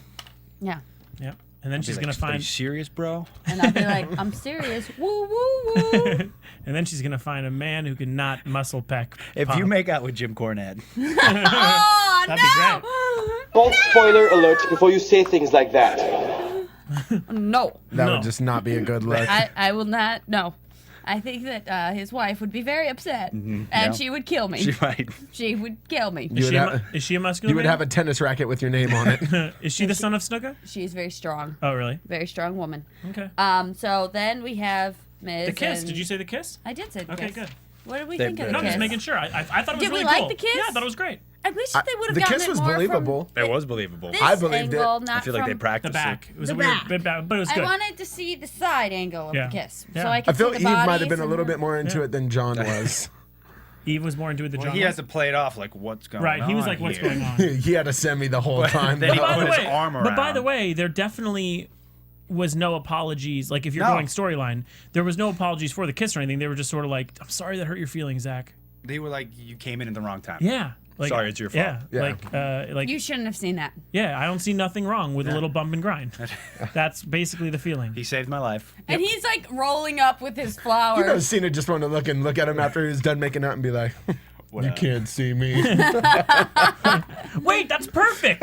Yeah. Yeah. And then she's Be gonna like, "Are you find serious, bro?" And I'll be like, I'm serious. Woo woo woo. and then she's gonna find a man who can not muscle peck. If Pop. you make out with Jim Cornette, Oh That'd be no! False spoiler alert before you say things like that. No. That No. would just not be a good look. I will not. No. I think that his wife would be very upset, and yeah. she would kill me. she might. She would kill me. You would have- Is she a muscular You would man? have a tennis racket with your name on it. Is she the son of Snuka? She's very strong. Oh, really? Very strong woman. Okay. So then we have Miz. The kiss. and- Did you say the kiss? I did say the Okay, kiss. good. What did we They- think of the No, kiss? just making sure. I thought it was Did we really like cool. the kiss? Yeah, I thought it was great. I wish they would have The gotten kiss it was more believable. It was believable. From I this believed it. angle, not I feel like they from- practiced The back. It was The a weird back. bit back, but it was I good. wanted to see the side angle of Yeah. the kiss, Yeah. so I I could feel see Eve the might have bodies been a and little the- bit more into it than John was. Eve was more into it than Well, John. he was. has to play it off like, what's going on? Right. He was like, "What's here?" going on?" He had to send me the whole time. then he though. put his arm But by around. the way, there definitely was no apologies. Like if you're No. going storyline, there was no apologies for the kiss or anything. They were just sort of like, "I'm sorry that hurt your feelings, Zach." They were like, you came in at the wrong time. Yeah. Like, Sorry, it's your fault. Yeah. Yeah. Like You shouldn't have seen that. yeah. I don't see nothing wrong with a little bump and grind. That's basically the feeling. He saved my life. And he's like rolling up with his flowers. You know, Cena just wanted to look at him after he was done making out and be like, "You can't see me." Wait, that's perfect.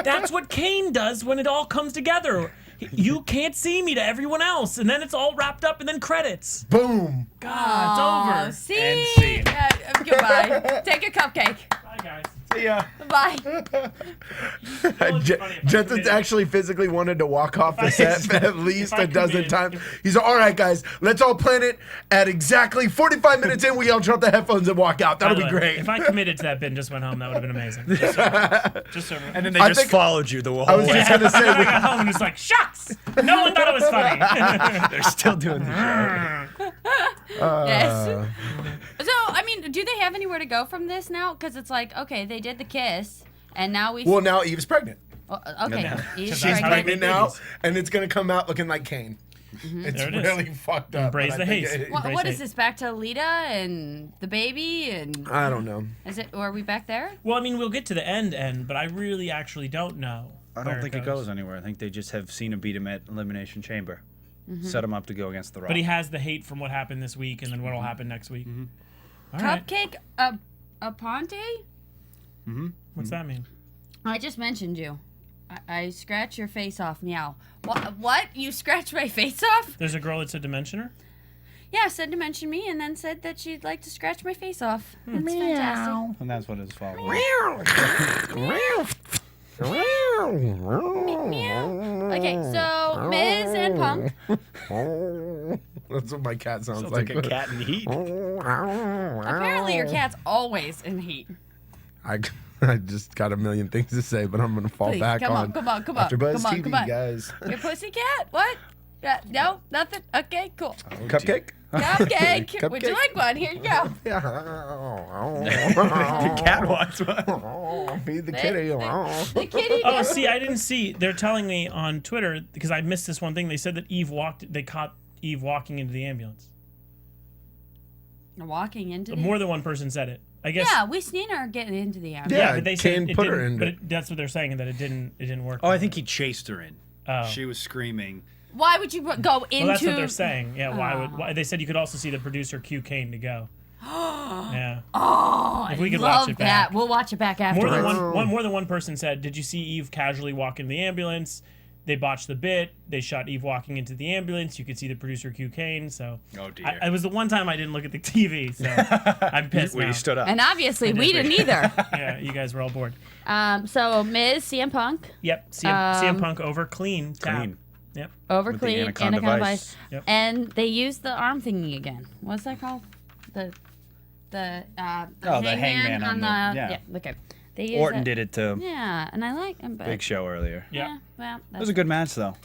That's what Kane does when it all comes together. You can't see me to everyone else, and then it's all wrapped up, and then credits. Boom. God, it's over. See? And scene. Goodbye. Take a cupcake. Bye, guys. See ya. Bye. Jensen's actually physically wanted to walk off the set at least I a dozen committed. times. He's like, all right, guys, let's all plan it. At exactly 45 minutes in, we all drop the headphones and walk out. That'll By be the way, great. If I committed to that bit and just went home, that would have been amazing. Just so And then they I just think- followed you the whole I was way. just going to say, I got home and was like, shucks! No one thought it was funny. They're still doing the show. Yes. So, I mean, do they have anywhere to go from this now? Because it's like, okay, they did the kiss, and now we. well, now Eve's pregnant. Oh, okay. He's She's pregnant. pregnant now, and it's gonna come out looking like Kane. It's There it is. really fucked up. Embrace but the I think haze. What is this? Back to Lita and the baby and I don't know. is it? Or are we back there? Well, I mean, we'll get to the end, but I really actually don't know. I don't think it goes anywhere. I think they just have Cena beat him at Elimination Chamber. Set him up to go against The Rock. But he has the hate from what happened this week and then what'll happen next week. All right. Cupcake Aponte? What's that mean? I just mentioned you. I scratch your face off, meow. What? You scratched my face off? There's a girl that said to mention her. Yeah, said to mention me and then said that she'd like to scratch my face off. That's fantastic. And that's what his fault was. Okay, so Miz and Punk. That's what my cat sounds Sounds like. like a cat in heat. Apparently your cat's always in heat. I just got a million things to say, but I'm gonna fall Please, back come on, on. come on. AfterBuzz Come on, TV, come on. guys. Your pussycat? What? No, nothing. Okay, cool. Cupcake. Cupcake. Would you like one? Here you go. Cat wants one. Feed the kitty. The kitty. Oh, see, I didn't see. They're telling me on Twitter because I missed this one thing. They said that they caught Eve walking into the ambulance. Walking into the... More than one person said it. I guess. Yeah, we seen her getting into the ambulance. Yeah, but they said Kane it put her didn't. in But it. that's what they're saying, that it didn't work. Oh, I think he chased her in. Oh. She was screaming. Why would you go into... Well, that's what they're saying. Yeah, why they said you could also see the producer cue Kane to go. Yeah. Oh, If we could love watch it that. back. We'll watch it back after. More than one person said, "Did you see Eve casually walk in the ambulance? They botched the bit. They shot Eve walking into the ambulance. You could see the producer cue Kane." So, Oh, dear. it was the one time I didn't look at the TV. So I'm pissed When now. he stood up. And obviously, we didn't either. Yeah, you guys were all bored. So, Miz, CM Punk. Yep. CM Punk over clean. Tap. Clean. Yep. Over With the clean, Anaconda Vice. Yep. And they used the arm thingy again. What's that called? The hangman on the... Yeah. Okay. They used Orton it. did it to Yeah, and I like him. Big Show earlier. Yeah. Well, It was a good match, though.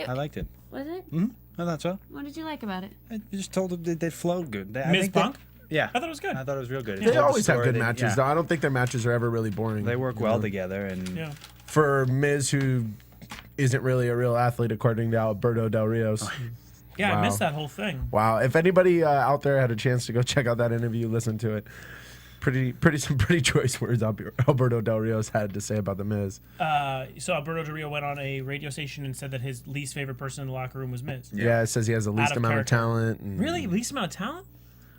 I liked it. Was it? I thought so. What did you like about it? I just told them they flowed good. I Miz think they- Punk? Yeah. I thought it was good. I thought it was real good. It They told the always have story good that- matches, yeah. though. I don't think their matches are ever really boring. They work you well know? together, and Yeah. For Miz, who isn't really a real athlete, according to Alberto Del Rios. Yeah, Wow. I missed that whole thing. Wow. If anybody out there had a chance to go check out that interview, listen to it. Some pretty choice words Alberto Del Rios had to say about the Miz. So Alberto Del Rio went on a radio station and said that his least favorite person in the locker room was Miz. Yeah, it says he has the least of amount character. of talent. And Really? Least amount of talent?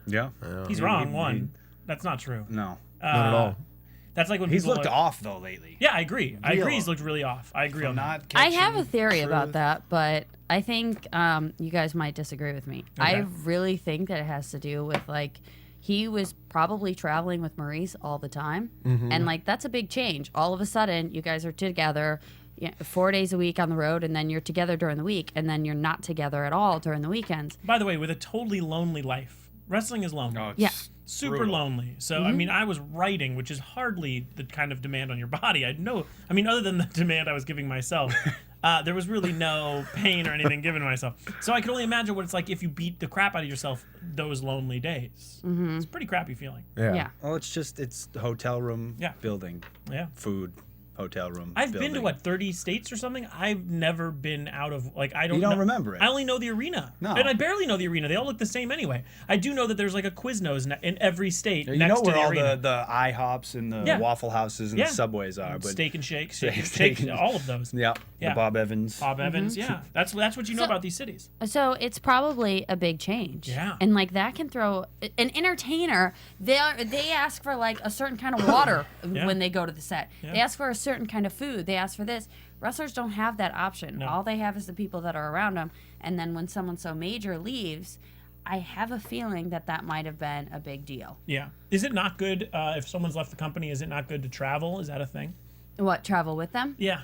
yeah. He's wrong. One. That's not true. No. Not at all. That's like when He's people looked are- off though lately. Yeah, I agree. I agree. Real. He's looked really off. I agree on that. Not I have a catching theory about truth. that, but I think you guys might disagree with me. Okay. I really think that it has to do with like he was probably traveling with Maurice all the time, and like that's a big change. All of a sudden, you guys are together 4 days a week on the road, and then you're together during the week, and then you're not together at all during the weekends. By the way, with a totally lonely life, wrestling is lonely. Oh, it's Yeah. Super brutal. lonely. So I mean, I was writing, which is hardly the kind of demand on your body. I mean, other than the demand I was giving myself, there was really no pain or anything given to myself. So I can only imagine what it's like if you beat the crap out of yourself those lonely days. It's a pretty crappy feeling. Yeah. Oh, it's the hotel room Yeah. building. Yeah. Food, hotel room. I've been to building. what 30 states or something. I've never been out of like I don't. You don't know- remember it. I only know the arena. No. and I barely know the arena. They all look the same anyway. I do know that there's like a Quiznos in every state. You next know to where the all arena. the IHOPs and the Yeah. Waffle Houses and Yeah. the Subways are, but Steak and Shake, Steak and- all of those. yeah, Yeah. the Bob Evans. Bob Evans, yeah, that's what you know So- about these cities. So it's probably a big change. Yeah. And like that can throw an entertainer. They ask for like a certain kind of water Yeah. when they go to the set. Yeah. They ask for a certain kind of food. They ask for this. Wrestlers don't have that option. No. All they have is the people that are around them. And then when someone so major leaves, I have a feeling that might have been a big deal. Yeah, is it not good if someone's left the company? Is it not good to travel? Is that a thing? What, travel with them? Yeah,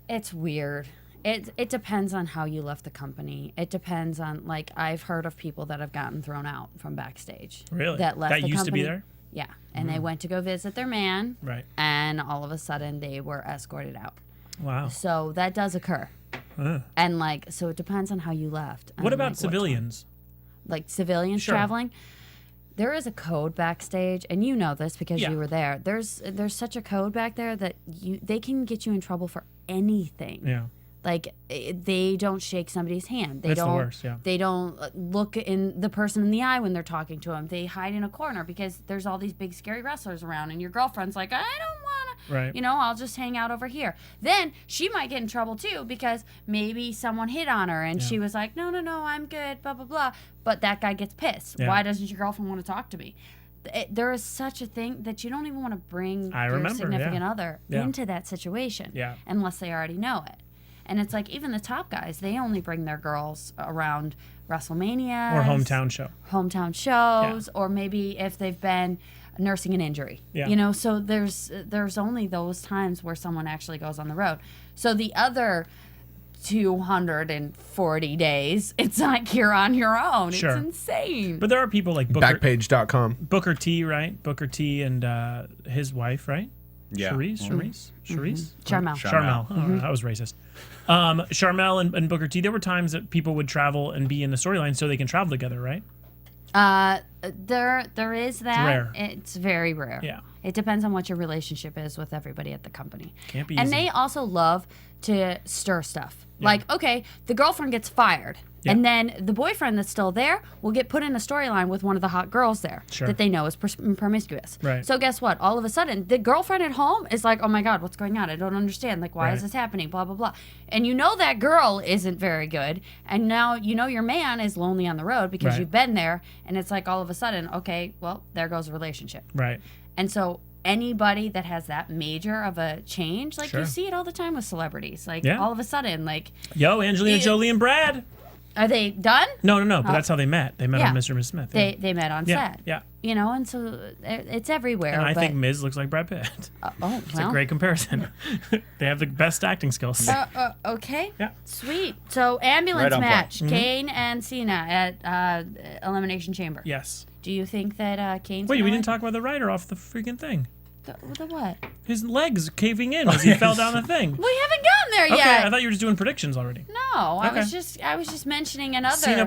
It's weird. It depends on how you left the company. It depends on, like, I've heard of people that have gotten thrown out from backstage. Really? That left That the used to be company. there? Yeah. And they went to go visit their man. Right. And all of a sudden they were escorted out. Wow. So that does occur. And, like, so it depends on how you left. What and, about like, civilians? like civilians Sure. traveling? there is a code backstage, and you know this because Yeah. you were there. There's such a code back there that they can get you in trouble for anything. Yeah. Like they don't shake somebody's hand. They That's the don't. worst, yeah. They don't look in the person in the eye when they're talking to them. They hide in a corner because there's all these big scary wrestlers around, and your girlfriend's like, I don't want to. Right. You know, I'll just hang out over here. Then she might get in trouble too because maybe someone hit on her and she was like, no, I'm good, blah blah blah. But that guy gets pissed. Yeah. Why doesn't your girlfriend want to talk to me? There is such a thing that you don't even want to bring your significant other into that situation unless they already know it. And it's like even the top guys, they only bring their girls around WrestleMania Or hometown shows, or maybe if they've been nursing an injury. Yeah. You know, so there's only those times where someone actually goes on the road. So the other 240 days, it's like you're on your own. Sure. It's insane. But there are people like Booker, Backpage.com. Booker T, right? Booker T and his wife, right? Yeah. Charisse? Charmel. Oh, that was racist. Charmel and Booker T, there were times that people would travel and be in the storyline so they can travel together, right? There is that. Rare. It's very rare. Yeah. It depends on what your relationship is with everybody at the company. Can't be And easy. they also love to stir stuff. Like, okay, the girlfriend gets fired. Yeah. And then the boyfriend that's still there will get put in a storyline with one of the hot girls there that they know is promiscuous. Right. So guess what? All of a sudden, the girlfriend at home is like, oh my God, what's going on? I don't understand. Like, why is this happening? Blah, blah, blah. And you know that girl isn't very good. And now you know your man is lonely on the road because Right. you've been there. And it's like all of a sudden, okay, well, there goes a relationship. Right. And so anybody that has that major of a change, like Sure. you see it all the time with celebrities. Like Yeah. all of a sudden, like, Yo, Angelina Jolie and Brad. are they done? No, but that's how they met. They met on Mr. and Miss Smith. Yeah. They met on Yeah, set. yeah. You know, and so it's everywhere. And I but, think Miz looks like Brad Pitt. oh, It's well. a great comparison. They have the best acting skills. Okay. Yeah. Sweet. So ambulance Right on point. match, Kane and Cena at Elimination Chamber. Yes. Do you think that Kane's Wait, we gonna didn't talk about the Ryder off the freaking thing. the what? His legs caving in as he fell down the thing. We haven't gotten there Okay, yet. I thought you were just doing predictions already. No, I Okay. was just mentioning another. Cena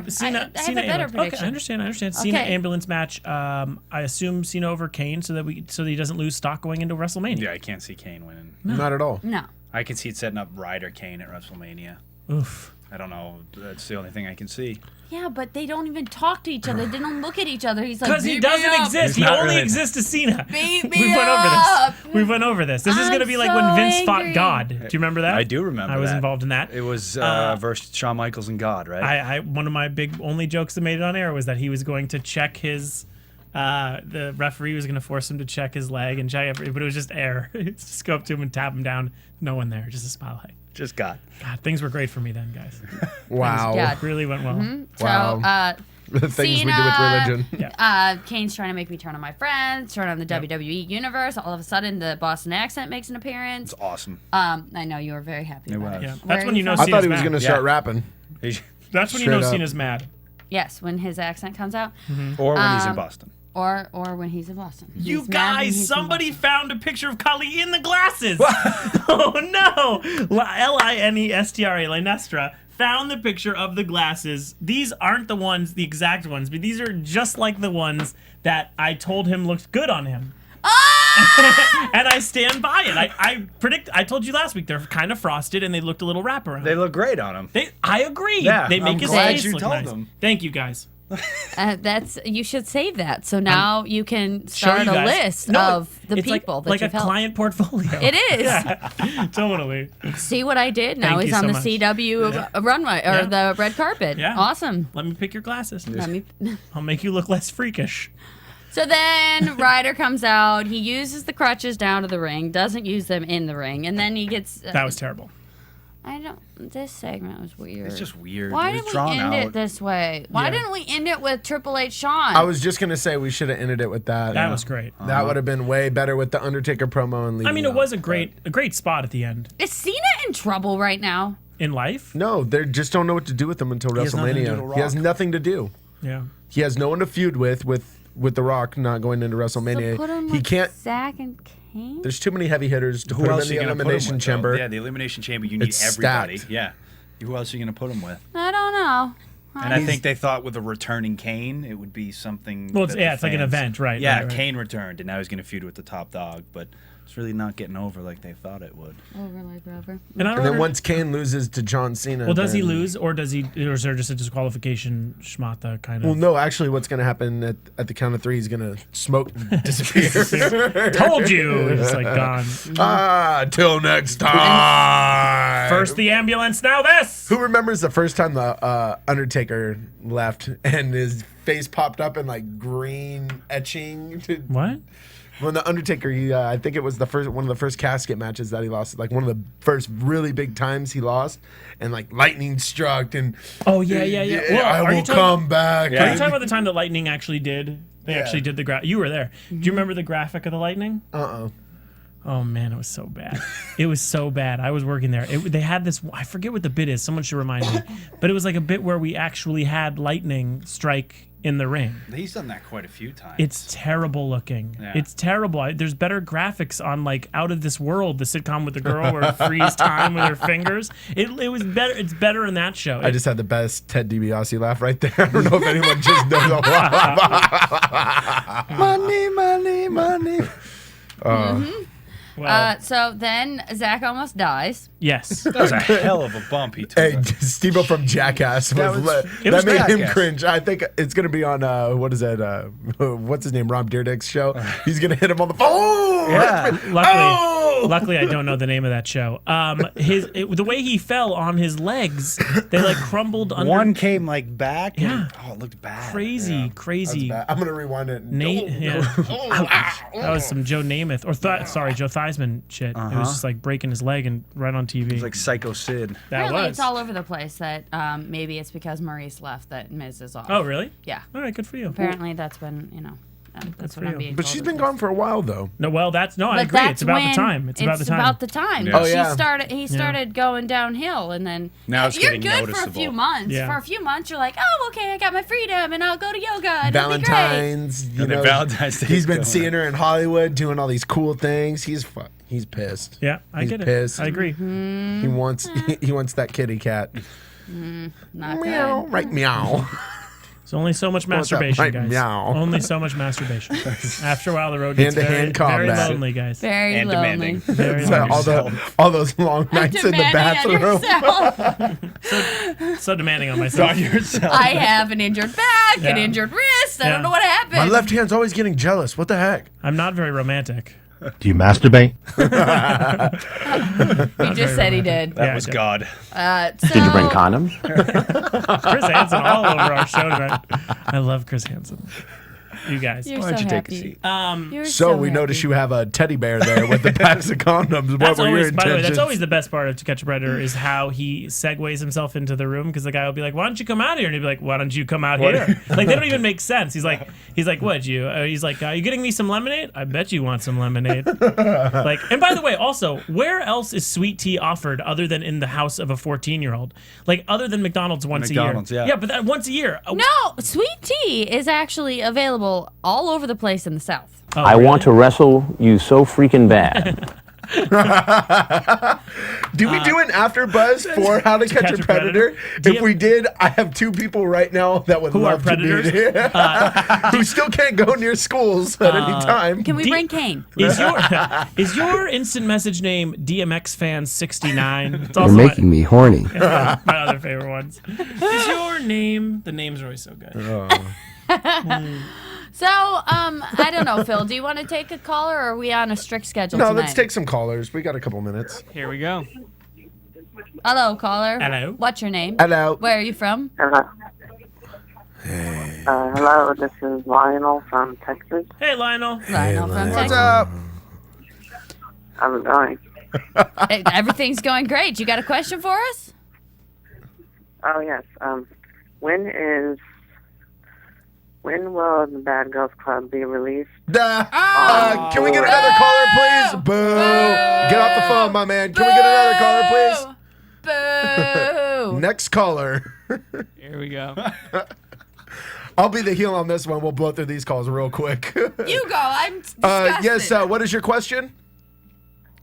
I have a better ambulance. prediction. Okay, I understand. Cena Okay. ambulance match. I assume Cena over Kane so that he doesn't lose stock going into WrestleMania. Yeah, I can't see Kane winning. Not at all. No. I can see it setting up Ryder Kane at WrestleMania. Oof. I don't know. That's the only thing I can see. Yeah, but they don't even talk to each other. They don't look at each other. He's like, Because he "Beat me doesn't up." exist. He's He not only really- exists as Cena. Beat me We went over up. this. We went over this. This is I'm going to be like when so Vince fought angry. God. Do you remember that? I do remember I was that. involved in that. It was versus Shawn Michaels and God, right? I one of my big only jokes that made it on air was that he was going to check his the referee was going to force him to check his leg and check everything, but it was just air. Just go up to him and tap him down. No one there, just a spotlight. Just God. God, things were great for me then, guys. Wow. Yeah. Really went well. So, Wow. The things we do with religion. Kane's trying to make me turn on my friends, turn on the WWE universe. All of a sudden, the Boston accent makes an appearance. It's awesome. I know you were very happy about it. Yeah. Where That's are when you know from? I thought he Cena's was mad. going to start rapping. That's when you Straight know up. Cena's mad. Yes, when his accent comes out, Or when he's in Boston. or when he's in Boston. You He's mad when guys, he's in somebody Boston. found a picture of Kali in the glasses. Oh no! Linestra, Linestra found the picture of the glasses. These aren't the exact ones, but these are just like the ones that I told him looked good on him. And I stand by it. I told you last week they're kind of frosted and they looked a little wraparound. They look great on him. I agree. Yeah, they make I'm his glad face you look told nice. them. Thank you guys. You should save that. So now you can Show start you a guys. list No, of the it's people that like a you've helped. client portfolio. It is. Yeah, totally. See what I did? Now Thank he's you on so the much. CW runway or Yeah. the red carpet. Yeah. Awesome. Let me pick your glasses. Let me. I'll make you look less freakish. So then Ryder comes out. He uses the crutches down to the ring. Doesn't use them in the ring, and then he gets. That was terrible. I don't. This segment was weird. It's just weird. Why It was did we drawn end out. it this way? Why Yeah. didn't we end it with Triple H Shawn? I was just going to say we should have ended it with that. That was great. That would have been way better with the Undertaker promo and leaving I mean, it out, was a but- great spot at the end. Is Cena in trouble right now? In life? No, they just don't know what to do with him until has nothing to do WrestleMania. with He has Rock. nothing to do. Yeah. He has no one to feud with The Rock not going into WrestleMania. So put him He with can't. Zack and Kane. There's too many heavy hitters to Who put him else in are you the going to put him elimination with? chamber. Yeah, the elimination chamber. You need It's everybody. stacked. Yeah. Who else are you going to put him with? I don't know. And I think they thought with a returning Kane, it would be something. Well, it's, that yeah, the it's like an fans- event, right? Yeah, right, right. Kane returned, and now he's going to feud with the top dog, but it's really not getting over like they thought it would. Over like rubber. And then once Kane loses to John Cena. Well, does he then- lose, or is there just a disqualification schmata kind of? Well, no, actually, what's going to happen at the count of 3, he's going to smoke and disappear. Told you. It's like gone. Till next time. First the ambulance, now this. Who remembers the first time the Undertaker left and his face popped up in like green etching? What? When the Undertaker, I think it was one of the first casket matches that he lost, like one of the first really big times he lost, and like lightning struck and Oh yeah. Well, I are you will talking- come back. Are you talking about the time that lightning actually did? They actually did the graphic. You were there. Do you remember the graphic of the lightning? Oh man, it was so bad. It was so bad. I was working there. They had this. I forget what the bit is. Someone should remind me. But it was like a bit where we actually had lightning strike in the ring. He's done that quite a few times. It's terrible looking. Yeah. It's terrible. There's better graphics on like Out of This World, the sitcom with the girl where it freeze time with her fingers. It was better. It's better in that show. I just had the best Ted DiBiase laugh right there. I don't know if anyone just knows money. Well, So then Zach almost dies. yes. That was a hell of a bump he took. Hey, Steve-O from Jackass that was made him Jackass. cringe. I think it's gonna be on what is that? What's his name? Rob Dyrdek's show. He's gonna hit him on the phone. Yeah. Luckily, I don't know the name of that show. The way he fell on his legs, they like crumbled under. One came like back. Yeah. And, it looked bad. Crazy. I'm gonna rewind it. Nate, that was some Joe Namath or Joe Theismann shit. It was just like breaking his leg and right on TV. It was like Psycho Sid. that Apparently, was. it's all over the place that maybe it's because Maurice left that Miz is off. Oh really? Yeah. All right, good for you. Apparently, that's been, that's for what I'm you. being But told she's is been this. gone for a while though. No, well, I But agree. It's that's about when the time. It's about the time. about the time. Yeah. Oh, yeah. He started going downhill, and then Now it's you're getting good for a noticeable. few months. Yeah. For a few months, you're like, oh, okay, I got my freedom, and I'll go to yoga. And it'll be great. Valentine's, you the know, Valentine's Day he's been going seeing her in Hollywood doing all these cool things. He's pissed. Yeah, I He's get it. pissed. I agree. He wants that kitty cat. Not Meow, good. right? Meow. It's only so much What's that? masturbation, Right, guys. meow. Only so much masturbation. After a while, the road gets Hand-to-hand very combat. lonely, guys. Very And lonely. demanding. Very So lonely. all those long nights in the Demanding on bathroom. yourself. So demanding on myself. I have an injured back, an Yeah. injured wrist. I Yeah. don't know what happened. My left hand's always getting jealous. What the heck? I'm not very romantic. Do you masturbate? He just said he did. That Yeah, was I did. God. condoms? Chris Hansen all over our show tonight. I love Chris Hansen. You guys. You're Why so don't you take a happy. seat? You're So we happy. notice you have a teddy bear there with the packs of condoms. What That's were your always, by the way, that's intentions? always the best part of To Catch a Predator is how he segues himself into the room because the guy will be like, "Why don't you come out here?" And he'll be like, "Why don't you come out here?" Like they don't even make sense. He's like, "What you?" He's like, "Are you getting me some lemonade? I bet you want some lemonade." Like, and by the way, also, where else is sweet tea offered other than in the house of a 14-year-old? Like, other than McDonald's once McDonald's, a year. yeah. Yeah, but that once a year. No, sweet tea is actually available all over the place in the South. Oh, I really? want to wrestle you so freaking bad. Do we do an AfterBuzz for How to Catch a Predator? Do If you- we did, I have 2 people right now that would Who are love to be predators? here. Who still can't go near schools at any time. Can we D- bring Kane? Is your instant message name DMX fan 69? It's You're also making me horny. my other favorite ones. Is your name? The names are always so good. So, I don't know, Phil. Do you want to take a caller, or are we on a strict schedule No, tonight? let's take some callers. We got a couple minutes. Here we go. Hello, caller. Hello. What's your name? Hello. Where are you from? Hello. Hello, this is Lionel from Texas. Hey, Lionel. Lionel from What's Texas. up? How's it going? Hey, everything's going great. You got a question for us? Oh, yes. When will the Bad Girls Club be released? Can we get another caller, please? Boo. Get off the phone, my man. Can we get another caller, please? Boo! Next caller. Here we go. I'll be the heel on this one. We'll blow through these calls real quick. You go. I'm disgusted. Yes, what is your question?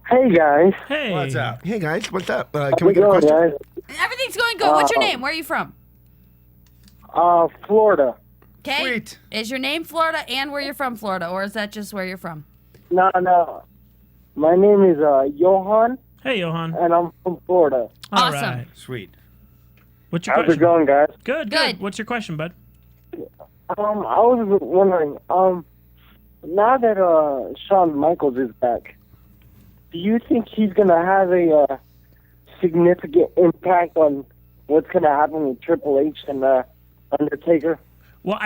Hey, guys. Hey. What's up? Hey, guys. What's up? How's Can we it get a going, question? guys? Everything's going good. What's your name? Where are you from? Florida. Okay. Sweet. Is your name Florida and where you're from, Florida, or is that just where you're from? No. My name is Johan, Hey, Johan. and I'm from Florida. All Awesome. right. Sweet. What's your How's question? it going, guys? Good. Good. What's your question, bud? I was wondering, now that Shawn Michaels is back, do you think he's gonna have a significant impact on what's gonna happen with Triple H and Undertaker? Well,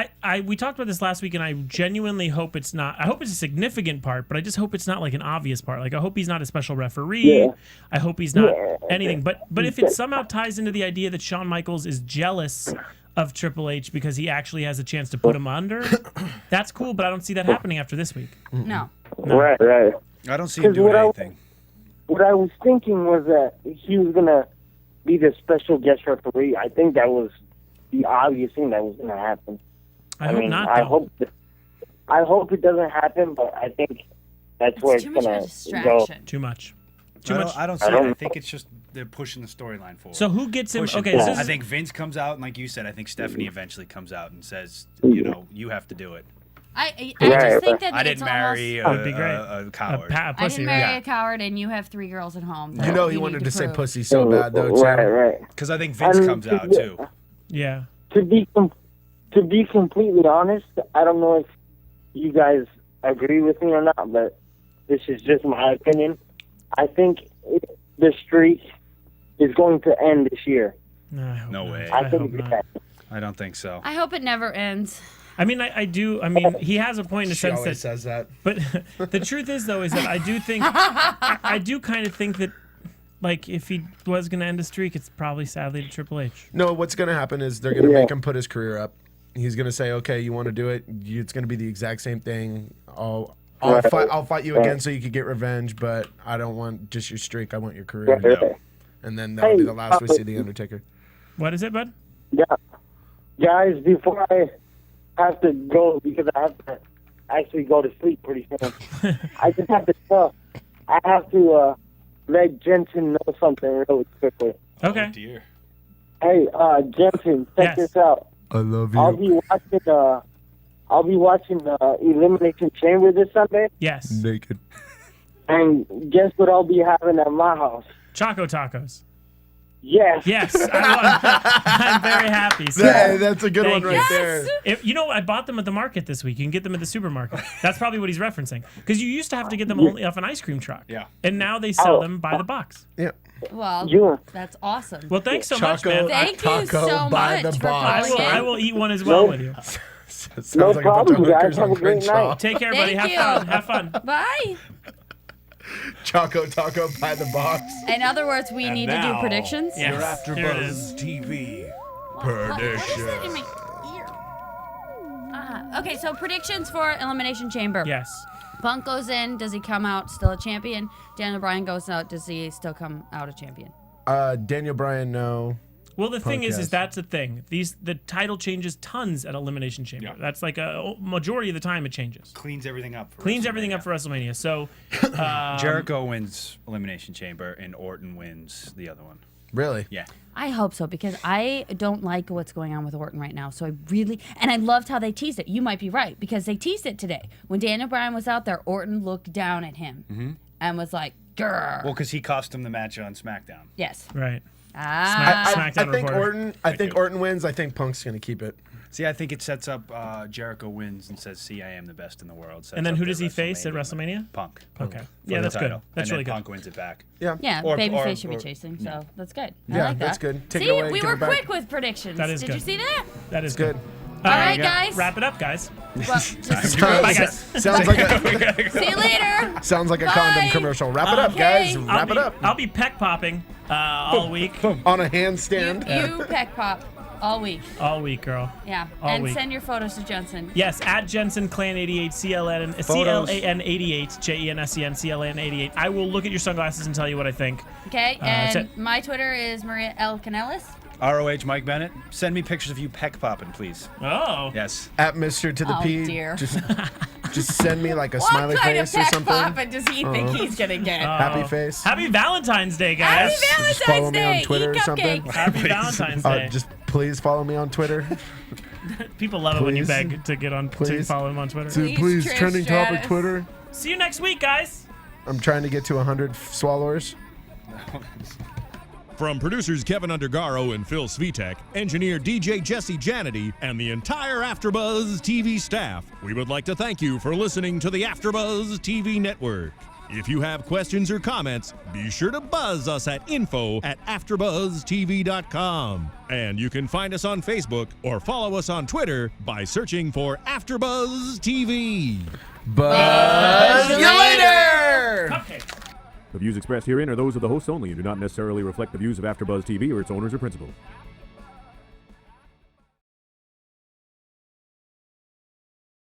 we talked about this last week, and I genuinely hope it's not. I hope it's a significant part, but I just hope it's not like an obvious part. Like, I hope he's not a special referee. Yeah. I hope he's not anything. But if it somehow ties into the idea that Shawn Michaels is jealous of Triple H because he actually has a chance to put him under, that's cool. But I don't see that happening after this week. No. Right. I don't see him doing anything. What I was thinking was that he was gonna be the special guest referee. I think that was the obvious thing that was gonna happen. I hope not. I Though. hope it doesn't happen, but I think that's where it's Too much of a gonna go. distraction. Too much. I don't see it. I think it's just they're pushing the storyline forward. So who gets him? Pushing Okay, it. this is- I think Vince comes out, and like you said, I think Stephanie eventually comes out and says, you have to do it. I just think that I it's didn't marry almost, would be great. a coward. a I pussy, didn't right? marry a coward, and you have 3 girls at home. that You know he need wanted to say prove. pussy so bad though too. Right. Because I think Vince comes out too. Yeah. To be completely honest, I don't know if you guys agree with me or not, but this is just my opinion. I think the streak is going to end this year. No way. I hope think not. I don't think so. I hope it never ends. I mean, I do. I mean, he has a point in the She sense always that. says that. But the truth is, though, is that I do think, I do kind of think that, like, if he was going to end a streak, it's probably sadly to Triple H. No, what's going to happen is they're going to make him put his career up. He's going to say, "Okay, you want to do it? It's going to be the exact same thing. I'll fight you again so you can get revenge, but I don't want just your streak. I want your career." Right. And then that'll be the last we see the Undertaker. What is it, bud? Yeah. Guys, before I have to go, because I have to actually go to sleep pretty soon, I just have to let Jensen know something really quickly. Okay. Oh, dear. Hey, Jensen, check this out. I love you. I'll be watching Elimination Chamber this Sunday, Yes. Naked. and guess what I'll be having at my house? Choco tacos. Yes. Yes. I'm very happy. So That's a good one Thank right you. there. You know, I bought them at the market this week. You can get them at the supermarket. That's probably what he's referencing. Because you used to have to get them only off an ice cream truck. Yeah. And now they sell them by the box. Yeah. Well, that's awesome. Well, thanks so much, Choco man. Thank you so by much the for box. calling in. I will eat one as well with you. Sounds No like a bunch problem, of guys. hookers Have on a great Crenshaw. night. Take care, buddy. Thank Have fun. Bye. Choco taco by the box. In other words, we need to do predictions. Yes. Your Here it AfterBuzz is. TV What is prediction. that in my ear? Okay, so predictions for Elimination Chamber. Yes. Punk goes in. Does he come out still a champion? Daniel Bryan goes out. Does he still come out a champion? Daniel Bryan, no. Well, the thing is yes. that's the thing. The title changes tons at Elimination Chamber. Yeah. That's like a majority of the time it changes. Cleans everything up. For Cleans everything up for WrestleMania. So Jericho wins Elimination Chamber, and Orton wins the other one. Really? Yeah. I hope so, because I don't like what's going on with Orton right now. So I loved how they teased it. You might be right, because they teased it today. When Daniel Bryan was out there, Orton looked down at him and was like, grrr. Well, because he cost him the match on SmackDown. Yes. right. Ah. I think Orton wins. I think Punk's going to keep it. See, I think it sets up Jericho wins and says, "See, I am the best in the world." Sets And then up who their does he face at WrestleMania? Punk. Okay. For Yeah, the that's good. title. That's and really then good. Punk wins it back. Yeah. Yeah, Or- babyface or- should be or- chasing, so that's good. Yeah, I like that's that. good. Take it See, away, we give were it back. quick with predictions. That is Did good. you see that? That is Good. All right, guys. Wrap it up, guys. Well, just Bye, guys. Sounds like a see you later. sounds like a Bye. condom commercial. Wrap it up, Okay. guys. Wrap it up. I'll be peck popping all week. On a handstand. You peck pop all week. All week, girl. Yeah, All and week. send your photos to Jensen. Yes, at Jensen Clan 88 CLN Photos. CLAN 88 JENSEN CLN 88. I will look at your sunglasses and tell you what I think. Okay, that's and it. my Twitter is Maria Kanellis. ROH Mike Bennett. Send me pictures of you peck popping, please. Oh. Yes. At Mr. to the Oh, P. dear. Just send me like a What smiley kind face of or peck something. popping does he think he's gonna get? Happy face. Happy Valentine's Day, guys. Happy Valentine's Just follow me Day. on Twitter Eat or something. cupcakes. Happy Valentine's Day. Just Please follow me on Twitter. People love it when you Please. beg to get on to Please. follow him on Twitter. Please, trending topic Twitter. See you next week, guys. I'm trying to get to 100 swallowers. From producers Kevin Undergaro and Phil Svitek, engineer DJ Jesse Janity, and the entire AfterBuzz TV staff, we would like to thank you for listening to the AfterBuzz TV network. If you have questions or comments, be sure to buzz us at info@AfterBuzzTV.com. And you can find us on Facebook or follow us on Twitter by searching for AfterBuzz TV. Buzz you later! The views expressed herein are those of the hosts only and do not necessarily reflect the views of AfterBuzz TV or its owners or principals.